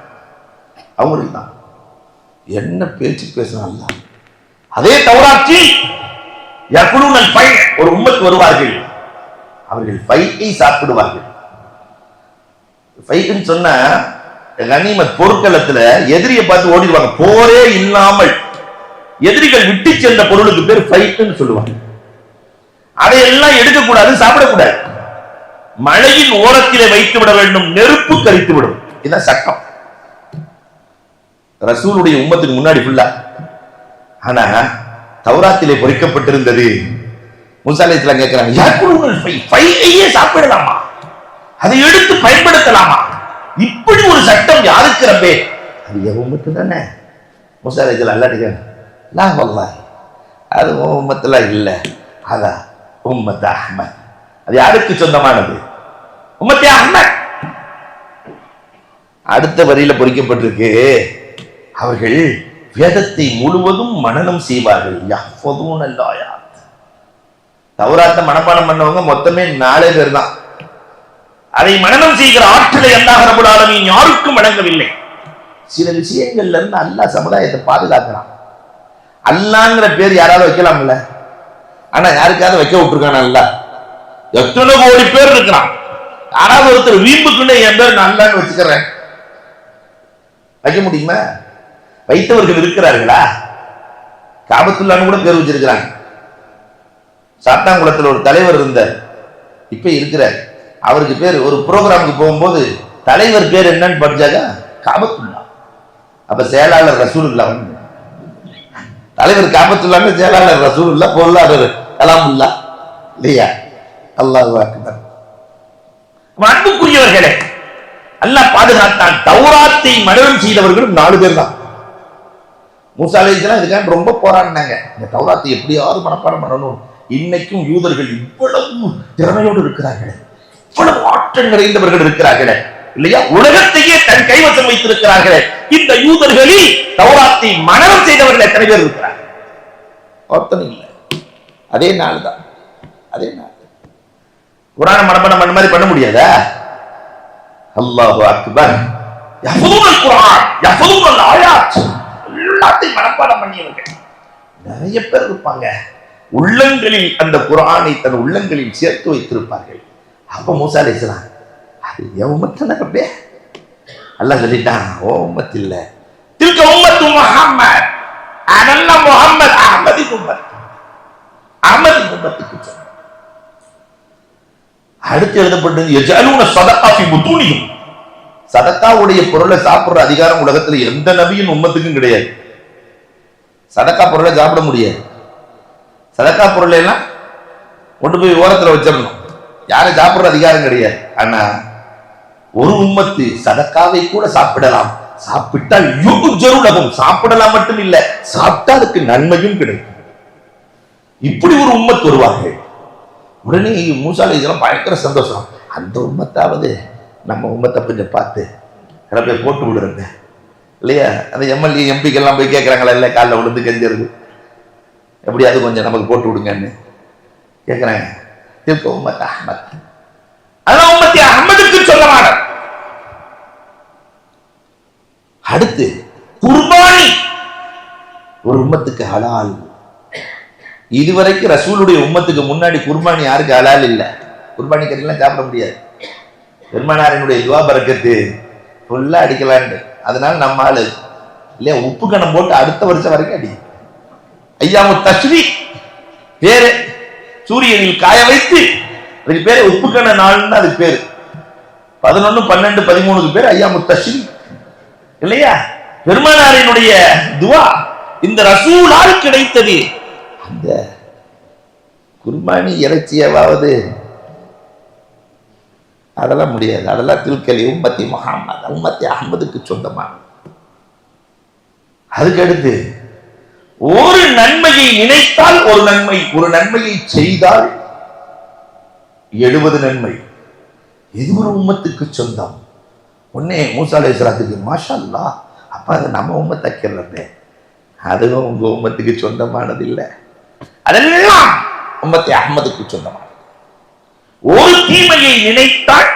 A: அவங்களுக்கு தான். என்ன பேச்சு பேசுறான் அல்லாஹ். அதே தௌராத்தில் யகுலுனல் ஃபை, ஒரு உம்மத் வருவார்கள், அவர்கள் ஃபையை சாப்பிடுவார்கள். ஃபைன்னு சொன்னா கனிமத் போர்க்களத்துல எதிரியை பார்த்து ஓடிடுவாங்க, போரே இல்லாமல் எதிரிகள் விட்டு சென்ற பொருளுக்கு பேர் ஃபைட்னு சொல்லுவாங்க. அதையெல்லாம் எடுக்கக்கூடாது, சாப்பிடக்கூடாது, மழையின் ஓரத்திலே வைத்து விட வேண்டும், நெருப்பு கரித்து விடும். இதுதான் சட்டம் ரசூலுடைய உம்மத்துக்கு முன்னாடி ஃபுல்லா. ஆனா தௌராத்திலே பொறிக்கப்பட்டிருந்தது. மூசா அலைஹிஸ்ஸலாம் கேட்கிறாங்க, யகுலுனல் ஃபை, ஃபையை சாப்பிடலாமா, அதை எடுத்து பயன்படுத்தலாமா? இப்படி ஒரு சட்டம் யாருக்கு ரப்பே? அது என் உம்மத்து தானே. மூசா அலைஹிஸ்ஸலாம் அல்லாஹ்ட்ட கேட்கிறாங்க, லா வல்லாஹி அது உம்மத்துல இல்ல, அதா உம்மத் அஹ்மத். அது யாருக்கு சொந்தமானது? உம்மத்தே அஹ்மத். அடுத்த வரியில பொறிக்கப்பட்டிருக்கு, அவர்கள் வேதத்தை முழுவதும் மனனம் செய்வார்கள். யஹ்ஃபதுனல் ஆயாத். தௌராத்தை மனப்பாடம் பண்ணவங்க மொத்தமே 4 பேர் தான். அதை மனனம் செய்கிற ஆற்றலை அல்லாஹ் ரப்பல் ஆலமீன் யாருக்கும் வழங்கவில்லை. சில விஷயங்கள்ல இருந்து அல்லாஹ் சமுதாயத்தை பாதுகாக்கிறான். அல்லாஹ்ங்கிற பேர் யாராவது வைக்கலாம்ல, ஆனா யாருக்காவது வைக்க விட்டுருக்கான அல்லாஹ்? எத்தனை கோடி பேர் இருக்கிறான், யாராவது ஒருத்தர் வீம்புக்குன்னு என் பேர் நான் அல்லாஹ்னு வச்சுக்கிறேன் வைக்க முடியுமா? வைத்தவர்கள் இருக்கிறார்களா? காபத்துல்லான்னு கூட பேர் வச்சிருக்கிறாங்க. சாத்தாங்குளத்தில் ஒரு தலைவர் இருந்தார், இப்ப இருக்கிறார். அவருக்கு பேர், ஒரு ப்ரோக்ராமுக்கு போகும்போது தலைவர் பேர் என்னன்னு படிச்சாக்க காபத்துல்லா. அப்ப செயலாளர் ரசூலுல்லா, தலைவர் காபத்துல்லான்னு செயலாளர் ரசூலுல்லா, பொருளாளர் கலாமுல்லா இல்லையா? அல்லாஹ் அக்பர். அன்புக்குரியவர்களே, அல்லாஹ் பாதுகாத்தான். தௌராத்தை மனனம் செய்தவர்களும் 4 பேர் தான். மூசா அலைஹிஸ்ஸலாம் இதுக்காக ரொம்ப போராடினாங்க, இந்த தௌராத்தை எப்படியாவது மனப்பாடம் பண்ணணும். இன்னைக்கும் யூதர்கள் இவ்வளவு திறமையோடு இருக்கிறார்கள், இவ்வளவு ஆற்றல் நிறைந்தவர்கள் இருக்கிறார்கள் இல்லையா? உலகத்தையே தன் கைவசம் வைத்திருக்கிறார்கள். இந்த யூதர்களில் தௌராத்தை மனனம் செய்தவர்கள் எத்தனை பேர் இருக்கிறார்கள்? ஒருத்தனும் இல்லை. அதே நாள் தான், அதே நாள். குர்ஆன மனப்பாடம் பண்ண மாதிரி பண்ண முடியாதா? அல்லாஹு அக்பர். யஃபதுல் குர்ஆன், யஃபதுல் ஆயாத், எல்லாத்தையும் மனப்பாடம் பண்ணியவர்கள் நிறைய பேர் இருப்பாங்க. உள்ளங்களில் அந்த குர்ஆனை தன் உள்ளங்களில் சேர்த்து வைத்திருப்பார்கள். அப்ப மூசா அலைஹிஸ்ஸலாம், அது என் உம்மத் ரப்பே, அல்லாஹ் சொல்லிட்டான், ஓ உம்மத் இல்ல, தில்க உம்மத்து முஹம்மத், அதெல்லாம் முஹம்மத் அஹ்மதின் உம்மத், அஹ்மதின் உம்மத்துக்கு சொன்ன. அடுத்து எழுதப்பட்டது, யஜஅலூன ஸதகா ஃபீ புதூனிஹிம், சதக்காவுடைய பொருளை சாப்பிடுற அதிகாரம் உலகத்துல எந்த நபியின் உம்மத்துக்கும் கிடையாது. சதக்கா பொருளை சாப்பிட முடியாது. சதக்கா பொருளை எல்லாம் கொண்டு போய் ஓரத்துல வச்சிடணும், யாரும் சாப்பிடுற அதிகாரம் கிடையாது. ஆனா ஒரு உம்மத்து சதக்காவை கூட சாப்பிடலாம், சாப்பிட்டால் யுஜருலகும், சாப்பிடலாம் மட்டும் இல்ல, சாப்பிட்டா அதுக்கு நன்மையும் கிடைக்கும். இப்படி ஒரு உம்மத் வருவார்கள். உடனே மூசா அலைஹிஸ்ஸலாம் பயங்கர சந்தோஷம், அந்த உம்மத்தாவது நம்ம உம்மத்தை கொஞ்சம் பார்த்து ரப்பே போட்டு விடுறங்க இல்லையா? அந்த எம்எல்ஏ எம்பிக்கெல்லாம் போய் கேட்கறாங்களா, இல்லை காலில் விழுந்து கெஞ்சிருக்கு, எப்படியாவது கொஞ்சம் நமக்கு போட்டு விடுங்கன்னு கேட்கிறாங்க. தில்க உம்மத் அஹ்மத், அதான் உம்மத்தி அஹ்மதுக்கு சொல்லமான. அடுத்து குர்பானி ஒரு உம்மத்துக்கு ஹலால். இதுவரைக்கும் ரசூலுடைய உம்மத்துக்கு முன்னாடி குர்பானி யாருக்கு ஹலால் இல்ல. குர்பானி கறியெல்லாம் சாப்பிட முடியாது. பெருமானாரினுடைய துவா பரக்கத்து ஃபுல்லா அடிக்கலான்னு, அதனால நம்ம ஆளு இல்லையா உப்பு கணம் போட்டு அடுத்த வருஷம் வரைக்கும் அடி. ஐயாமு தஷ்ரீக் பேரு, சூரியனில் காய வைத்து அதுக்கு பேரு உப்பு கண நாள்னு அதுக்கு பேரு. 11, 12, 13 பேர் ஐயாமு தஷ்ரீக் இல்லையா? பெருமானாரினுடைய துவா இந்த ரசூலால் கிடைத்தது. அந்த குர்பானி இறைச்சியாவது அதெல்லாம் முடியாது. அதெல்லாம் தில்கலி உம்மத்தி முஹம்மத், உம்மத்தி அஹ்மதுக்கு சொந்தமான. அதுக்கடுத்து ஒரு நன்மையை நினைத்தால் ஒரு நன்மை, ஒரு நன்மையை செய்தால் 70 நன்மை, இது ஒரு உம்மத்துக்கு சொந்தம். உடனே மூசா அலைஹிஸ்ஸலாத்துக்கு மாஷா அல்லாஹ், அப்ப அது நம்ம உம்மத்தாக்கிறப்ப அதுவும் உங்க உம்மத்துக்கு சொந்தமானது இல்லை, அதெல்லாம் உம்மத்தை அஹ்மதுக்கு சொந்தமானது. ஒரு தீமையை நினைத்தால்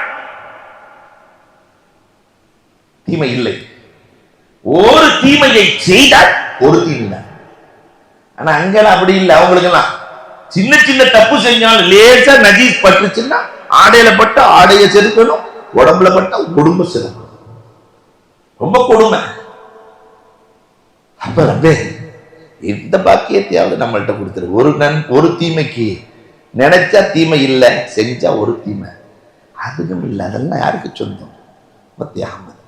A: தீமை இல்லை, ஒரு தீமையை செய்தால் ஒரு தீமை. ஆனா அங்கெல்லாம் அப்படி இல்லை. அவங்களுக்கெல்லாம் சின்ன சின்ன தப்பு செஞ்சாலும் லேசா நஜீஸ் பட்டுச்சுன்னா ஆடையில பட்ட ஆடையை செதுக்கணும், உடம்புல பட்ட உடம்பு செதுக்கணும். ரொம்ப கொடுமை. அப்ப ரப்பே இந்த பாக்கியத்தையாவது நம்மள்கிட்ட கொடுத்துரு. ஒரு தீமைக்கு நினைச்சா தீமை இல்லை, செஞ்சா ஒரு தீமை, அதுவும் இல்லை. அதெல்லாம் யாருக்கு சொந்தம்? அஹ்மது.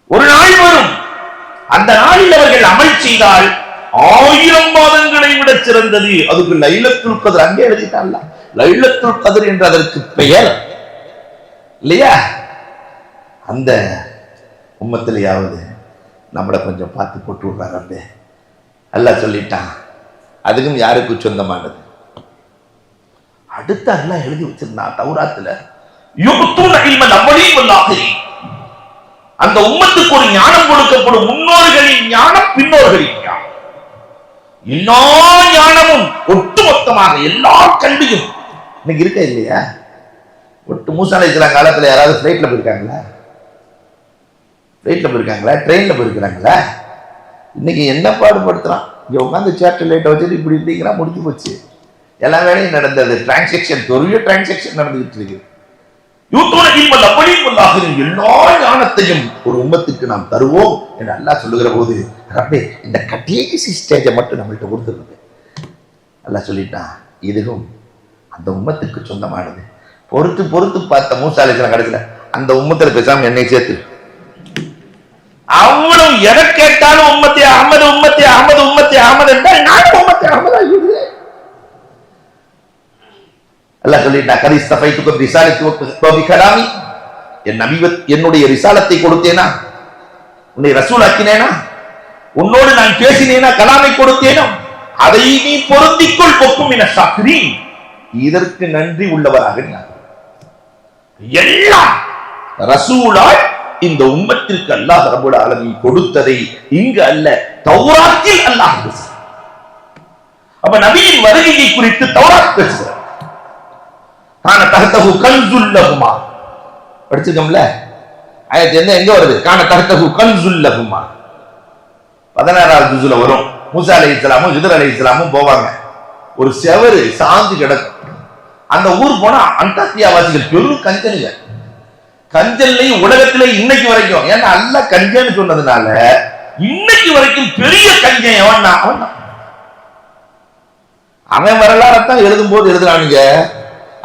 A: ஒரு நாள் வரும், அந்த நாளில் அவர்கள் அமல் செய்தால் 1000 மாதங்களை விட சிறந்தது. அதுக்கு லைலத்துல் கத்ர் அங்கே எழுதிட்டான்ல, லைலத்துல் கத்ர் என்று அதற்கு பெயர் இல்லையா? அந்த உம்மத்திலேயாவது நம்மளை கொஞ்சம் பார்த்து போட்டு விடுறாரு. அல்லாஹ் சொல்லிட்டான், அதுக்கும் யாருக்கு சொந்தமானது? அடுத்த அல்லாஹ் எழுதி வச்சிருந்தான் தௌராத்துல, அந்த உம்மத்துக்கு ஒரு ஞானம் கொடுக்கப்படும், முன்னோர்களின் ஞானம், பின்னோர்களின் ஞானம். எல்லா ஞானமும் ஒட்டுமொத்தமாக எல்லா கல்வியும் இன்னைக்கு இருக்க இல்லையா? ஒட்டு மூசா அலைஹிஸ்ஸலாம் காலத்துல யாராவது பிளைட்ல போயிருக்காங்களா? பிளைட்ல போயிருக்காங்களா? ட்ரெயின்ல போயிருக்காங்களா? இன்னைக்கு என்ன பாடுபடுத்துறான்? இங்க உட்காந்து சேட்டலைட்டை வச்சுட்டு இப்படி இப்படிங்கிறா, முடிஞ்சு போச்சு. எல்லா வேலையும் நடந்தது. டிரான்சாக்சன், பெரிய டிரான்சாக்சன் நடந்துகிட்டு இருக்கு. எல்லா ஞானத்தையும் ஒரு உம்மத்துக்கு நாம் தருவோம் என்று அல்லாஹ் சொல்லுகிற போது, ரப்பே இந்த கடைசி ஸ்டேஜை மட்டும் நம்மள்கிட்ட கொடுத்துருது. அல்லாஹ் சொல்லிட்டான், இதுவும் அந்த உம்மத்துக்கு சொந்தமானது. பொறுத்து பொறுத்து பார்த்த மூசா அலைஹிஸ்ஸலாம் கடைசியில் அந்த உம்மத்துல பேசாம என்னை சேர்த்து அவ்வளவு எதை கேட்டாலும் உம்மத்தே அஹ்மது, உம்மத்தே அஹ்மது, உம்மத்தே அஹ்மது என்றால் நானும் உம்மத்தே அஹ்மது ஆகிவிடுவேன். அல்லாஹ் சொல்லிட்டான், கரிஸ்தஃபைத்துக ரிசாலத்தி வ பிகலாமி, என் நபிவத் என்னுடைய ரிசாலத்தை கொடுத்தேனா, உன்னை ரசூல் ஆக்கினேனா, உன்னோடு நான் பேசினேனா, கலாமை கொடுத்தேனோ, அதை நீ பொருந்திக்கொள். பொக்கும் என சாக்கிரி, இதற்கு நன்றி உள்ளவராக எல்லாம் ரசூலால் இந்த உம்மத்திற்கு அல்லாஹ் ரப்பல் ஆலமீன் கொடுத்ததை இங்கு அல்ல, தௌராத்தில் அல்லாஹ் பேசுகிறார். அப்ப நபியின் வருகையை குறித்து தௌராத் பேசுகிறார். கான தஹ்தஹு கன்ஸுல் லஹுமா, படிச்சிருக்கோம்ல ஆயத்து. எங்க வருது? கான தஹ்தஹு கன்ஸுல் லஹுமா 16வது ஜுஸ்ல வரும். மூசா அலைஹிஸ்ஸலாமும் ஹிதர் அலைஹிஸ்ஸலாமும் போவாங்க, ஒரு செவரு சாந்து கிடக்கும். அந்த ஊர் போனா அந்தாக்கியா வாசிகள் பெரும் கஞ்சனுங்க. கஞ்சன்லையும் உலகத்திலே இன்னைக்கு வரைக்கும், ஏன்னா அல்லாஹ் கஞ்சன்னு சொன்னதுனால இன்னைக்கு வரைக்கும் பெரிய கஞ்சன் எவன்னா அவன் வரலாறத்தான் எழுதும் போது எழுதுறானுங்க.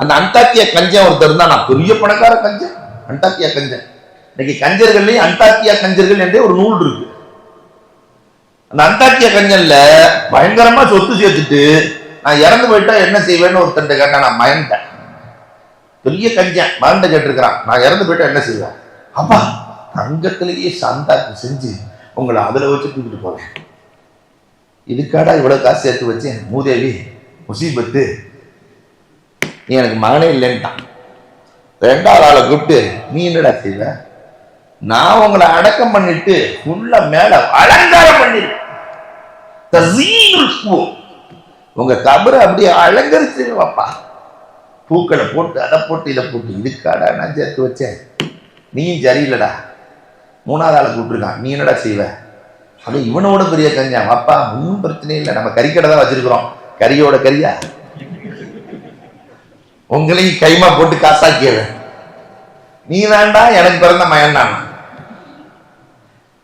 A: அந்த அந்தாக்கியா கஞ்சன் ஒருத்தர் தான், நான் பெரிய பணக்கார கஞ்சன், அந்தாக்கியா கஞ்சன். இன்னைக்கு கஞ்சர்கள்லயும் அந்தாக்கியா கஞ்சர்கள் என்றே ஒரு நூல் இருக்கு. அந்த அந்தாக்கியா கஞ்சன்ல பயங்கரமா சொத்து சேர்த்துட்டு நான் இறந்து போயிட்டா என்ன செய்வேன்னு ஒருத்தன் கேட்டா, நான் மயன்ட்டேன். பெரிய கஞ்சன் மகன்கிட்ட கேட்டிருக்கிறான், நான் இறந்து போயிட்டா என்ன செய்வேன்? அப்பா தங்கத்திலேயே சந்தாக்கு செஞ்சு உங்களை அதுல வச்சு தூக்கிட்டு போவேன். இதுக்காடா இவ்வளவு காசு சேர்த்து வச்சேன்? மூதேவி முசீபத்து, நீ எனக்கு மகனே இல்லைன்ட்டான். 2வது ஆளை கூப்பிட்டு, நீ என்னடா செய்வ? நான் உங்களை அடக்கம் பண்ணிட்டு ஃபுல்லா மேல அலங்காரம் பண்ணிரு, உங்க கபரை அப்படியே அலங்கரிச்சிருவாப்பா, பூக்களை போட்டு அதை போட்டு இதை போட்டு. இதுக்காடா நான் சேர்த்து வச்சேன்? நீயும் சரியில்லடா. 3வது ஆளை கூப்பிட்டுருக்கான், நீ என்னடா செய்வ? அது இவனோட பெரிய கஞ்சன், அப்பா ஒன்றும் பிரச்சனை இல்லை, நம்ம கறிக்கடை தான் வச்சிருக்கிறோம், கறியோட கறியா உங்களையும் கைமா போட்டு காசாக்கியவன் நீ தாண்டா, எனக்கு பிறந்த மகன் தான்.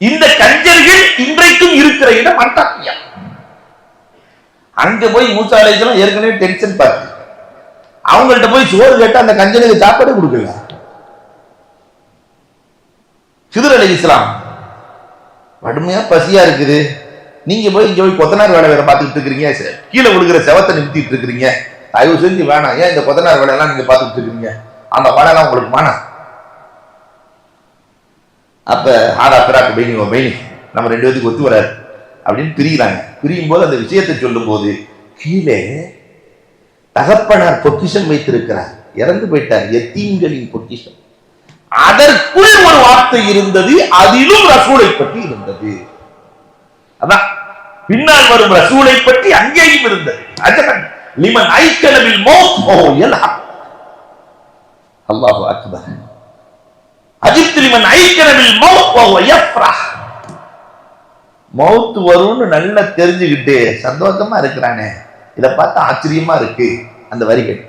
A: இந்த கஞ்சர்கள் இன்றைக்கும் இருக்கிற இடம் அந்தாக்கியா. அங்க போய் மூசா அலைஹிஸ்ஸலாம் ஏற்கனவே டென்ஷன் பார்த்து அவங்கள்ட்ட போய் சோறு கேட்டு அந்த கஞ்சனுக்கு சாப்பாடு கொடுக்கல. ஹிதர் அலைஹிஸ்ஸலாம் கடுமையா பசியா இருக்குது, நீங்க போய் இங்க போய் கொத்தனார் வேலை வேற பார்த்துட்டு இருக்கிறீங்க, கீழே விழுகிற செவத்தை நிறுத்திட்டு இருக்கிறீங்க, தயவு செஞ்சு வேணாம், ஏன் இந்த கொத்தனார் வேலையெல்லாம் நீங்க பார்த்துட்டு இருக்கிறீங்க, அந்த வேலையெல்லாம் உங்களுக்கு வேணாம். அப்ப ஆடா பிராக்கு பைனி பைனி நம்ம 2 பேத்துக்கு ஒத்து வராது அப்படின்னு பிரிகிறாங்க. பிரியும் போது அந்த விஷயத்தை சொல்லும் போது கீழே தகப்பனார் பொக்கிஷம் வைத்திருக்கிறார். இறந்து போயிட்டார். எத்தீம்களின் பொக்கிஷம். அதற்குள் ஒரு வார்த்தை இருந்தது, அதிலும் ரசூலை பற்றி இருந்தது. அதான் பின்னால் வரும் ரசூலை பற்றி அங்கேயும் இருந்தது. அஜபன் லிமன் ஐக்கலவில் மௌத் ஓ யல்ஹக். அல்லாஹு அக்பர். அஜித் லிமன் ஐக்கலவில் மௌத் ஓ யஃப்ரஹ். மௌத் வரும்னு நல்லா தெரிஞ்சுக்கிட்டு சந்தோஷமா இருக்கிறானே, இதை பார்த்து ஆச்சரியமா இருக்கு. அந்த வரிகள்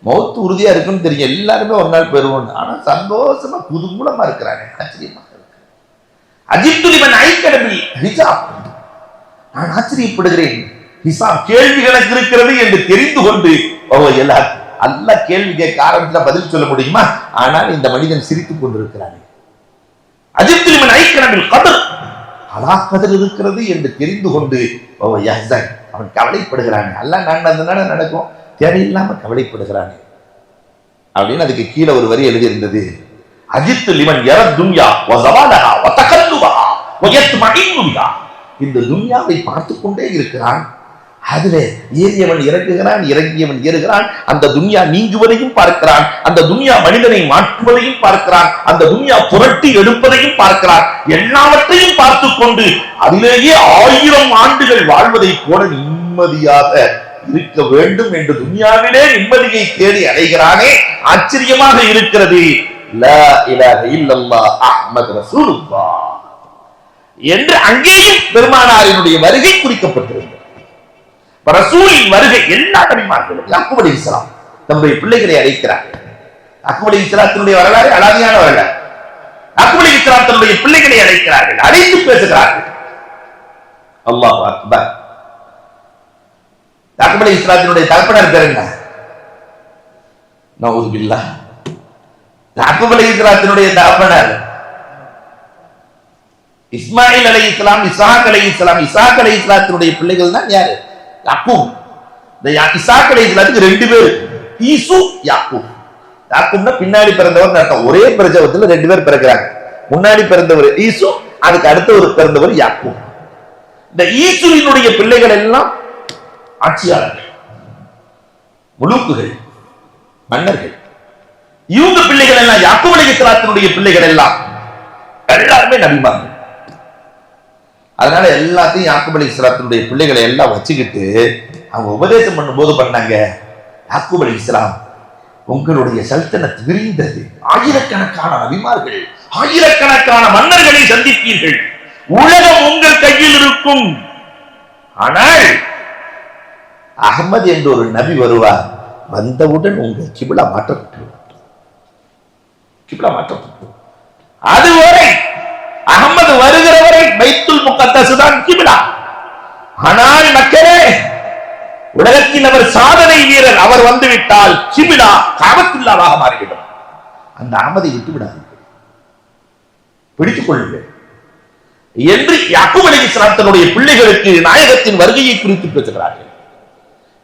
A: மௌத் உறுதியா இருக்குன்னு தெரியும், எல்லாருமே ஒரு நாள் பெறுவோம், ஆனா சந்தோஷமா புதுமூலமா இருக்கிறானே, ஆச்சரியமா இருக்கு. அஜித் லிமன் ஐக்கலவில் ஹிஜாப். நான் ஆச்சரியப்படுகிறேன், ஹிசாப் கேள்வி கணக்கு இருக்கிறது என்று தெரிந்து கொண்டு அல்ல கேள்வி கேட்க ஆரம்பிச்சா பதில் சொல்ல முடியுமா? ஆனால் இந்த மனிதன் சிரித்துக் கொண்டிருக்கிறான். அஜித் லிமன் ஐக்கலவில் கத்ர். கதிர் இருக்கிறது என்று தெரிந்து கொண்டு அவன் கவலைப்படுகிறானே, அல்ல நடக்கும், தேவையில்லாம கவலைப்படுகிறானே அப்படின்னு அதுக்கு கீழே ஒரு வரி எழுதி இருந்தது. அஜித் லிமன் யரத் துன்யா வ ஸவாலஹா வ தகல்லுபஹா வ யத்மஇன்னு பிஹா. இந்த துன்யாவை பார்த்து கொண்டே இருக்கிறான், அதிலே ஏறியவன் இறங்குகிறான், இறங்கியவன் ஏறுகிறான், அந்த துன்யா நீங்குவதையும் பார்க்கிறான், அந்த துன்யா மனிதனை மாற்றுவதையும் பார்க்கிறான், அந்த துன்யா புரட்டி எடுப்பதையும் பார்க்கிறான். எல்லாவற்றையும் பார்த்து கொண்டு அதிலேயே 1000 ஆண்டுகள் வாழ்வதை போல நிம்மதியாக இருக்க வேண்டும் என்று துன்யாவிலே நிம்மதியை தேடி அடைகிறானே, ஆச்சரியமாக இருக்கிறது. லா இலாஹ இல்லல்லாஹ் அஹ்மது ரசூலுல்லாஹ் என்று அங்கேயும் பெருமானாரினுடைய வருகை குறிக்கப்பட்டிருந்தது. ரசூலின் வருகை எல்லா நபிமார்களும். யாக்கூப் அலைஹிஸ்ஸலாம் தம்முடைய பிள்ளைகளை அழைக்கிறார். யாக்கூப் அலைஹிஸ்ஸலாத்தினுடைய வரலாறு அழகான வரலாறு. யாக்கூப் அலைஹிஸ்ஸலாம் தம்முடைய பிள்ளைகளை அழைக்கிறார்கள், அழைத்து பேசுகிறார்கள். அல்லாஹு அக்பர். யாக்கூப் அலைஹிஸ்ஸலாத்தினுடைய தகப்பனார் பேர் என்ன? நஊது பில்லாஹ். யாக்கூப் அலைஹிஸ்ஸலாத்தினுடைய தகப்பனார் இஸ்மாயில் அலைஹிஸ்ஸலாம், இஸ்ஹாக் அலைஹிஸ்ஸலாம். இஸ்ஹாக் அலைஹிஸ்ஸலாத்தினுடைய பிள்ளைகள் தான் யாரு? யாக்கூப். இந்த இஸ்ஹாக் அலைஹிஸ்ஸலாத்துக்கு 2 பேர், ஈசு யாக்கூப். யாக்கூப்னா பின்னாடி பிறந்தவர் அர்த்தம். ஒரே பிரசவத்துல 2 பேர் பிறக்கிறாங்க. முன்னாடி பிறந்தவர் ஈசு, அதுக்கு அடுத்த ஒரு பிறந்தவர் யாக்கூப். இந்த ஈசுவினுடைய பிள்ளைகள் எல்லாம் ஆட்சியாளர்கள், முலூக்குகள், மன்னர்கள். இவங்க பிள்ளைகள் எல்லாம் யாக்கூப் அலைஹிஸ்ஸலாத்தினுடைய பிள்ளைகள் எல்லாம் எல்லாருமே நபிமார்கள். அதனால எல்லாத்தையும் யாக்கூப் அலைஹிஸ்ஸலாத்தினுடைய பிள்ளைகளை எல்லாம் வச்சுக்கிட்டு அவங்க உபதேசம் பண்ணும்போது பண்ணாங்க, யாக்கூப் அலைஹிஸ்ஸலாம் உங்களுடைய சல்தனத் விரிந்தது, ஆயிரக்கணக்கான நபிமார்கள், ஆயிரக்கணக்கான மன்னர்களை சந்திப்பீர்கள், உலகம் உங்கள் கையில் இருக்கும். ஆனால் அஹ்மத் என்ற ஒரு நபி வருவார், வந்தவுடன் உங்கள் கிபிலா மாற்றப்பட்டு அதுவரை அகமது வருகிற வரை பைத்துல் முகத்தஸ் தான் கிபிலா. ஆனால் மக்களே, உலகத்தின் அவர் சாதனை வீரர், அவர் வந்துவிட்டால் கிபிலா காபத்துல்லாவாக மாறிவிடும். அந்த அகமதை விட்டு விடாதீர்கள், பிடித்துக் கொள்ளுங்கள் என்று யாக்கூப் அலைஹிஸ்ஸலாம் தன்னுடைய பிள்ளைகளுக்கு நாயகத்தின் வருகையை குறித்து பேசுகிறார்கள்.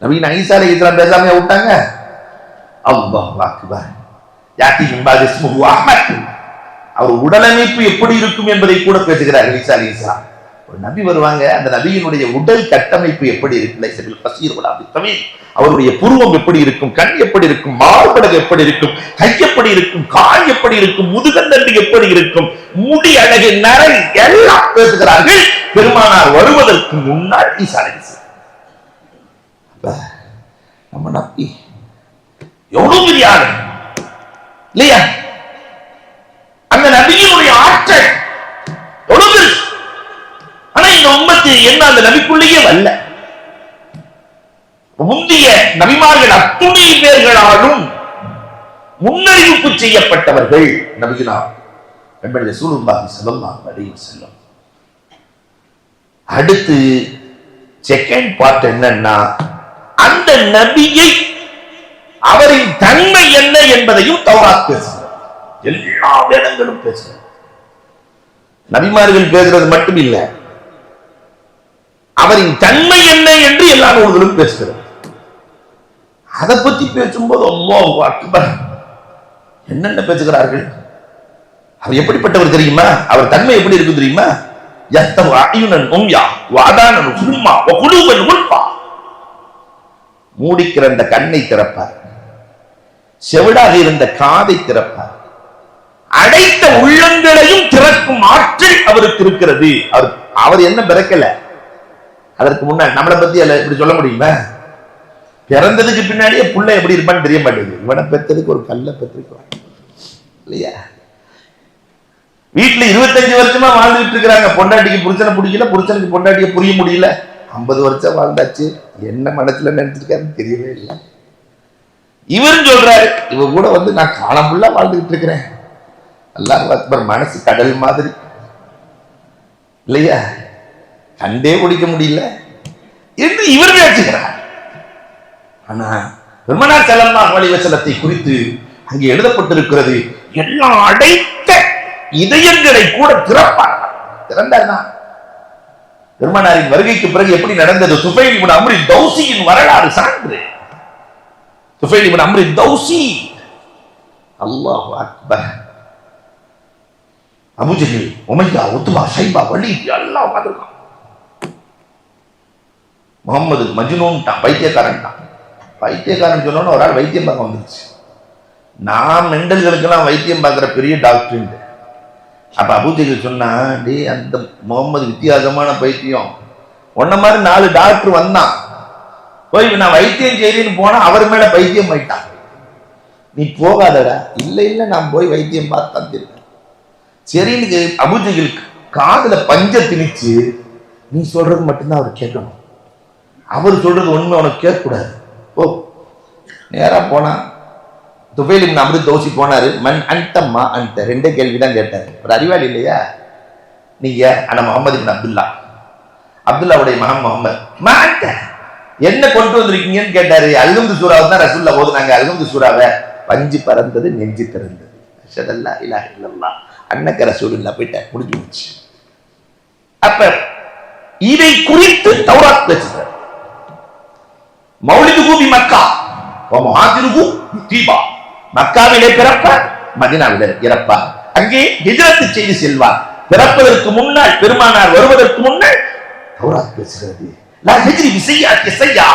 A: நபி ஈசா அலைஹிஸ்ஸலாம் பேசாம விட்டாங்க. அல்லாஹு அக்பர். யாத்தீஹிம் பாத் இஸ்முஹு அஹ்மத். அவர் உடலமைப்பு எப்படி இருக்கும் என்பதை கூட பேசுகிறார்கள் ஈசா அலைஹிஸ்ஸலாம். ஒரு நபி வருவாங்க, அந்த நபியினுடைய உடல் கட்டமைப்பு எப்படி இருக்கு, அவருடைய புருவம் எப்படி இருக்கும், கண் எப்படி இருக்கும், மார்படகு எப்படி இருக்கும், கை எப்படி இருக்கும், கால் எப்படி இருக்கும், முதுகந்தண்டு எப்படி இருக்கும், முடி அழகு, நரை எல்லாம் பேசுகிறார்கள். பெருமானார் வருவதற்கு முன்னால் ஈசா அலைஹிஸ்ஸலாம். நம்ம நபி எவ்வளவு பெரிய ஆளு இல்லையா? அந்த நபியினுடைய ஆற்றல் எவ்வளவு. ஆனா இந்த உம்மத்து என்ன அந்த நபிக்குள்ளேயே வரல. முந்தைய நபிமார்கள் அத்துணை பேர்களாலும் முன்னறிவிப்பு செய்யப்பட்டவர்கள் நபிகளார் ரசூலுல்லாஹி ஸல்லல்லாஹு அலைஹி வஸல்லம். அடுத்து செகண்ட் பார்ட் என்னன்னா, அந்த நபியை அவரின் தன்மை என்ன என்பதையும் தௌராத் பேசுகிறது. எல்லா வேதங்களும் பேசுகிறது. நபிமார்கள் பேசுறது மட்டும் இல்ல, அவரின் தன்மை என்ன என்று எல்லா நூல்களும் பேசுகிறது. அதை பத்தி பேசும்போது அல்லாஹு அக்பர், என்னென்ன பேசுகிறார்கள். அவர் எப்படிப்பட்டவர் தெரியுமா? அவர் தன்மை எப்படி இருக்கு தெரியுமா? யஸ்தவு அயுனன் உம்யா வஅதானன் சும்மா வகுலூபன் உல்பா. மூடி கிடந்த கண்ணை திறப்பார், செவிடாக இருந்த காதை திறப்பார். அடைத்த உள்ளங்களையும் திறக்கும் ஆற்றல் அவருக்கு இருக்கிறது. அவர் என்ன பிறக்கல, அதற்கு முன்னாடி நம்மளை பத்தி இப்படி சொல்ல முடியுமா? பிறந்ததுக்கு பின்னாடியே புள்ள எப்படி இருப்பான்னு தெரிய மாட்டேங்குது. இவனை பெற்றதுக்கு ஒரு கல்ல பெற்றிருக்கிறான் இல்லையா? வீட்டுல 25 வருஷமா வாழ்ந்துட்டு இருக்கிறாங்க. பொண்டாட்டிக்கு புருஷனை பிடிக்கல, புருஷனுக்கு பொண்டாட்டிய புரிய முடியல. 50 வருஷம் வாழ்ந்தாச்சு. என்ன மனசுல நினைச்சிருக்காருன்னு தெரியவே இல்லை. இவரும் சொல்றாரு, இவ கூட நான் காலம் ஃபுல்லா வாழ்ந்துகிட்டு இருக்கிறேன். அல்லாஹ் அக்பர். மனசு கடல் மாதிரி இல்லையா? கண்டே குடிக்க முடியல என்று இவர் நினைச்சுக்கிறார். ஆனா பெருமானார் ஸல்லல்லாஹு அலைஹி வஸல்லத்தை குறித்து அங்கே எழுதப்பட்டிருக்கிறது, எல்லாம் அடைத்த இதயங்களை கூட திறப்பார். திறந்தார். பெருமானாரின் வருகைக்கு பிறகு எப்படி நடந்தது? துஃபைல் இப்னு அம்ர் தௌசியின் வரலாறு சான்று. துஃபைல் இப்னு அம்ர் தௌசி, அல்லாஹு அக்பர். அபூ ஜஹல், உமையா, உத்பா, ஷைபா, வலீத் எல்லாம் வந்திருக்கான். முகமது மஜ்னூன் தான், பைத்தியக்காரன் தான். பைத்தியக்காரன் சொன்னோன்னு ஒரு ஆள் வைத்தியம் பார்க்க வந்துருச்சு. நான் மெண்டல்களுக்கெல்லாம் வைத்தியம் பார்க்குற பெரிய டாக்டர். அப்ப அபூ ஜஹல் சொன்னா, டே அந்த முகமது வித்தியாசமான பைத்தியம், உன்ன மாதிரி 4 டாக்டர் வந்தான், போய் நான் வைத்தியம் செய்றேன்னு போனா அவர் மேல பைத்தியம் ஆயிட்டான். நீ போகாதடா. இல்ல இல்ல நான் போய் வைத்தியம் பார்த்தான் தெரியும். சரின்னு அபூ ஜஹல் காதுல பஞ்ச திணிச்சு, நீ சொல்றது மட்டும்தான் அவர் கேட்கணும், அவர் சொல்றது ஒண்ணு உனக்கு கேட்கக்கூடாது. ஓ நேரா போனா துஃபைல் இப்னு அம்ர் தௌசி போனாரு. மன் அன்தம்மா அன்த, 2 கேள்விதான் கேட்டாரு. ஒரு அறிவாளி இல்லையா? நீங்க ஆனா முகமது இப்னு அப்துல்லா, அப்துல்லாவுடைய மகன் முகமது. மா அன்த, என்ன கொண்டு வந்திருக்கீங்கன்னு கேட்டாரு. அல்ஹம்து சூராவை தான் ரசூலுல்லாஹ் ஓதுனாங்க. அல்ஹம்து சூராவை பஞ்சு பறந்தது, நெஞ்சு திறந்தது. அஷ்ஹது அல்லா இலாஹ இல்லல்லாஹ் அன்னக ரசூலுல்லாஹ் போயிட்டார், முடிஞ்சு போச்சு. அப்ப இதை குறித்து தௌராத் பேசுறார். மௌலிதுஹு பி மக்கா வ முஹாஜிருஹு பி தீபா. மக்காவிலே பிறப்பார், மதீனாவிலே இறப்பார். அங்கே ஹிஜ்ரத் செய்து செல்வார். பிறப்பதற்கு முன்னால், பெருமானார் வருவதற்கு முன்னால் தௌராத் பேசுகிறது. லா ஹிஜ்ரி பிஸையாத்தி ஸையா,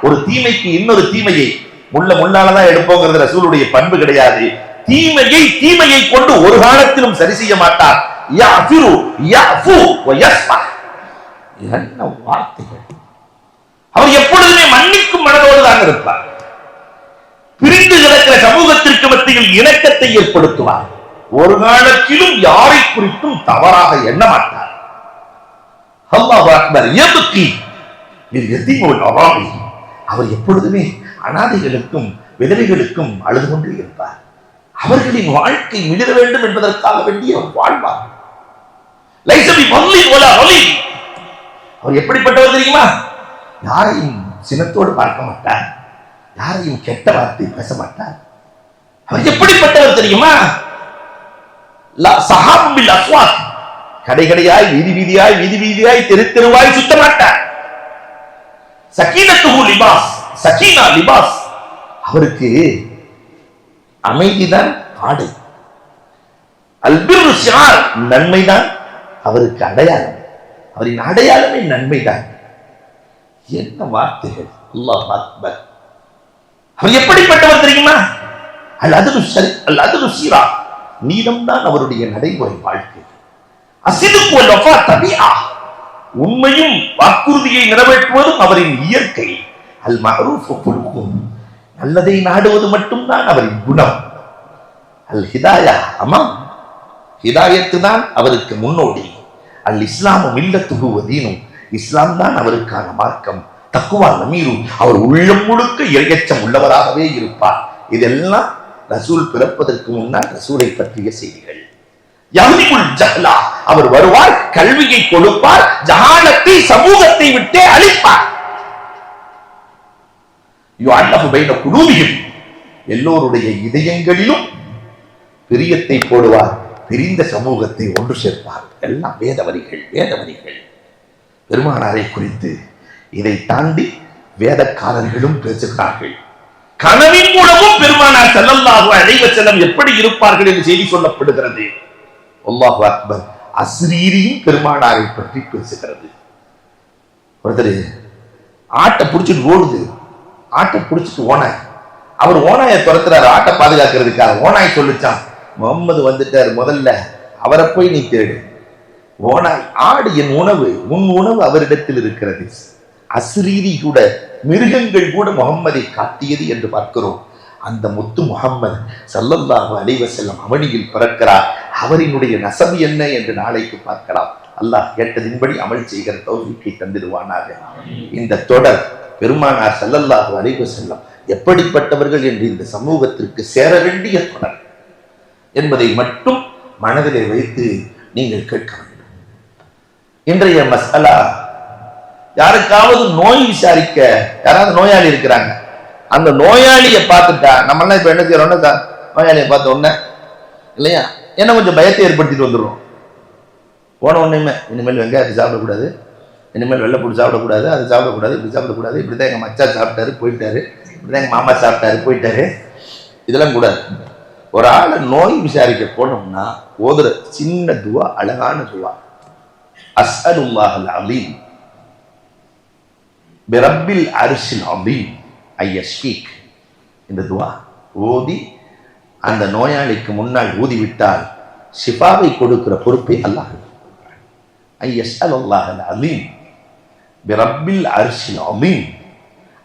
A: ஒரு தீமைக்கு இன்னொரு தீமையை முள்ளாலதான் எடுப்போங்கிறது ரசூலுடைய பண்பு கிடையாது. தீமையை கொண்டு ஒரு காலத்திலும் சரி செய்ய மாட்டார். யாஃபிரு யாஃபு வ யஸ்ஃபா. என்ன வார்த்தைகள்! அவர் எப்பொழுதுமே மன்னிக்கும் மனதோடு தான் இருப்பார். பிரிந்து கிடக்கிற சமூகத்திற்கு மத்தியில் இணக்கத்தை ஏற்படுத்துவார். ஒரு காலத்திலும் யாரை குறித்தும் தவறாக எண்ண மாட்டார். அல்லாஹு அக்பர். யப்கி லில் யதீம் அராமி, அவர் எப்பொழுதுமே அனாதைகளுக்கும் விதவைகளுக்கும் அழுது கொண்டே இருப்பார். அவர்களின் வாழ்க்கை மிளிர வேண்டும் என்பதற்காக வேண்டிய வாழ்வார். லைஸபி வல்லி வலா வலி. அவர் எப்படிப்பட்டவர் தெரியுமா? யாரையும் சினத்தோடு பார்க்க மாட்டார், யாரையும் கெட்ட வார்த்தை பேச மாட்டார். அவர் எப்படிப்பட்டவர் தெரியுமா? சஹாபில் அஸ்வாத், கடைகடையாய் வீதி வீதியாய் தெரு தெருவாய் சுத்த மாட்டார். சகீனத்துஹு லிபாஸ், சகீனா லிபாஸ், அவருக்கு அமைதிதான் ஆடை. அல்பிரு ஷிஆர், நன்மைதான் அவருக்கு அடையாளம். அவரின் அடையாளமே நன்மைதான். என்ன வார்த்தைகள்! அல்லாஹ் அக்பர். அவர் எப்படிப்பட்டவர் தெரியுமா? அல்-அத்லு சீரா, நீதம்தான் அவருடைய நடைமுறை வாழ்க்கை. அஸ்ஸித்கு வல் வஃபா தபீஆ, உண்மையும் வாக்குறுதியை நிறைவேற்றுவதும் அவரின் இயற்கை. அல் மஅரூஃபு குல்ஹு, நல்லதை நாடுவது மட்டும்தான் அவரின் குணம். அல் ஹிதாயா, அமாம், ஹிதாயத்து தான் அவருக்கு முன்னோடி. அல் இஸ்லாமு மில்லத்துஹு வ தீனு, இஸ்லாம் தான் அவருக்கான மார்க்கம். தக்வா நமீரு, அவர் உள்ளம் முழுக்க இரையச்சம் உள்ளவராகவே இருப்பார். இதெல்லாம் ரசூல் பிறப்பதற்கு முன்னால் ரசூலை பற்றிய செய்திகள். யஹ்திமுல் ஜஹ்லா, அவர் வருவார், கல்வியை கொடுப்பார், ஜஹாலத்தை சமூகத்தை விட்டே அழிப்பார். யுஅல்லஃபு பைன குலூபிஹிம், எல்லோருடைய இதயங்களிலும் பிரியத்தை போடுவார், பிரிந்த சமூகத்தை ஒன்று சேர்ப்பார். எல்லாம் வேதவரிகள். பெருமானாரை குறித்து இதை தாண்டி வேதக்காரர்களும் பேசுகிறார்கள். கனவின் மூலமும் பெருமானார் ஸல்லல்லாஹு அலைஹி வஸல்லம் எப்படி இருப்பார்கள் என்று செய்தி சொல்லப்படுகிறது. அல்லாஹு அக்பர். அஸ்ரீரியும் பெருமானாரை பற்றி பேசுகிறது. ஒருத்தர் ஆட்டை பிடிச்சிட்டு ஓடுது, ஆட்டை பிடிச்சிட்டு ஓன அவர் ஓனாயை துரத்துறாரு ஆட்டை பாதுகாக்கிறதுக்காக. ஓனாய் சொல்லிச்சான், முகம்மது வந்துட்டார், முதல்ல அவரை போய் நீ தேடு. ஓனாய், ஆடு என் உணவு, உன் உணவு அவரிடத்தில் இருக்கிறது. அஸ்ரீரி கூட, மிருகங்கள் கூட முகம்மதை காட்டியது என்று பார்க்கிறோம். அந்த முத்து முகம்மது ஸல்லல்லாஹு அலைஹி வஸல்லம் அவனியில் பிறக்கிறார். அவரினுடைய நசபு என்ன என்று நாளைக்கு பார்க்கலாம். அல்லாஹ் கேட்டதின்படி அமல் செய்கிற தௌஃபீக்கை தந்திடுவானாக. இந்த தொடர் பெருமானார் ஸல்லல்லாஹு அலைஹி வஸல்லம் எப்படிப்பட்டவர்கள் என்று இந்த சமூகத்திற்கு சேர வேண்டிய தொடர் என்பதை மட்டும் மனதிலே வைத்து நீங்கள் கேட்க வேண்டும். இன்றைய மஸ்அலா, யாருக்காவது நோய் விசாரிக்க, யாராவது நோயாளி இருக்கிறாங்க, அந்த நோயாளியை பார்த்துட்டா நம்ம எல்லாம் இப்ப என்ன செய்யறோம்னா, நோயாளியை பார்த்த உடனே இல்லையா என்ன கொஞ்சம் பயத்தை ஏற்படுத்திட்டு வந்துடுறோம். போன உடனேயுமே இனிமேல் வெங்காயத்தை சாப்பிடக்கூடாது, இனிமேல் வெள்ளைப்பூடி சாப்பிடக்கூடாது, அது சாப்பிடக்கூடாது, இப்படி சாப்பிடக்கூடாது, இப்படிதான் எங்க மச்சா சாப்பிட்டாரு போயிட்டாரு, இப்படிதான் எங்க மாமா சாப்பிட்டாரு போயிட்டாரு, இதெல்லாம் கூடாது. ஒரு ஆளை நோய் விசாரிக்க போனோம்னா ஓதுற சின்ன துவா, அழகான துவா, அஸ்அலுல்லாஹல் அலீம் பிரப்பில் அர்ஷில் அலீம் ஐயஷ்ஃபீக். இந்த துவா ஓதி அந்த நோயாளிக்கு முன்னால் ஊதிவிட்டால் ஷிஃபாவை கொடுக்கிற பொறுப்பை அல்லாஹ். ஐயஸ்அலுல்லாஹல் அலீம் பிரப்பில் அர்ஷில் அலீம்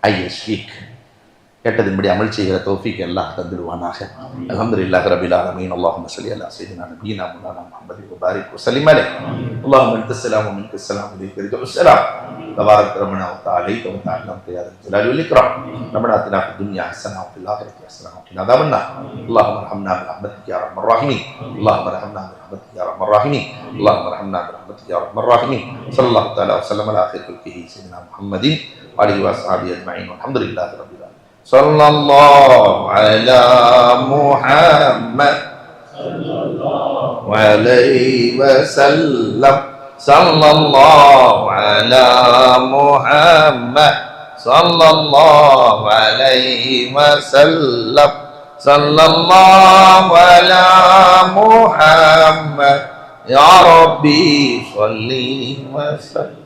A: ஐயஷ்ஃபீக். கேட்டதின்படி அமல் செய்கிற தௌஃபீக் அல்லாஹ் தந்திடுவானாக. அல்ஹம்துலில்லாஹி ரப்பில் ஆலமீன். அல்லாஹும்ம ஸல்லி அலா ஸய்யிதினா நபியினா மௌலானா முஹம்மதின் வ பாரிக் வ ஸல்லிம் அலைஹி. அல்லாஹும்ம அன்தஸ் ஸலாமு வ மின்கஸ் ஸலாம் வ இலைக யர்ஜுஉஸ் ஸலாம். தபாரக் ரப்பனா வ தஆலைத வ தஅல்லம்த யா தல் ஜலாலி வல் இக்ராம். ரப்பனா ஆத்தினா ஃபித் துன்யா ஹஸனா வ ஃபில் ஆখিরাতি ஹஸனா வ கினா அஸாபன்னார். அல்லாஹும்ம அர்ஹம்னா பி ரஹ்மத்திக யா அர்ஹமர் ராஹிமீன். அல்லாஹும்ம அர்ஹம்னா பி ரஹ்மத்திக யா அர்ஹமர் ராஹிமீன். அல்லாஹும்ம அர்ஹம்னா பி ரஹ்மத்திக யா அர்ஹமர் ராஹிமீன். ஸல்லல்லாஹு தஆலா வ ஸல்லம அலா ஆখির கல்கிஹி ஸையிதினா முஹம்மதின் வ ஆலிஹி வ ஸஹ்பிஹி அஜ்மஈன். அல்ஹம்துலில்லாஹி ரப்பில் ஆலமீன். Sallallahu ala Muhammad alaihi wasallam. Sallallahu ala Muhammad sallallahu alaihi wasallam. Sallallahu ala Muhammad ya Rabbi salli wa sallim.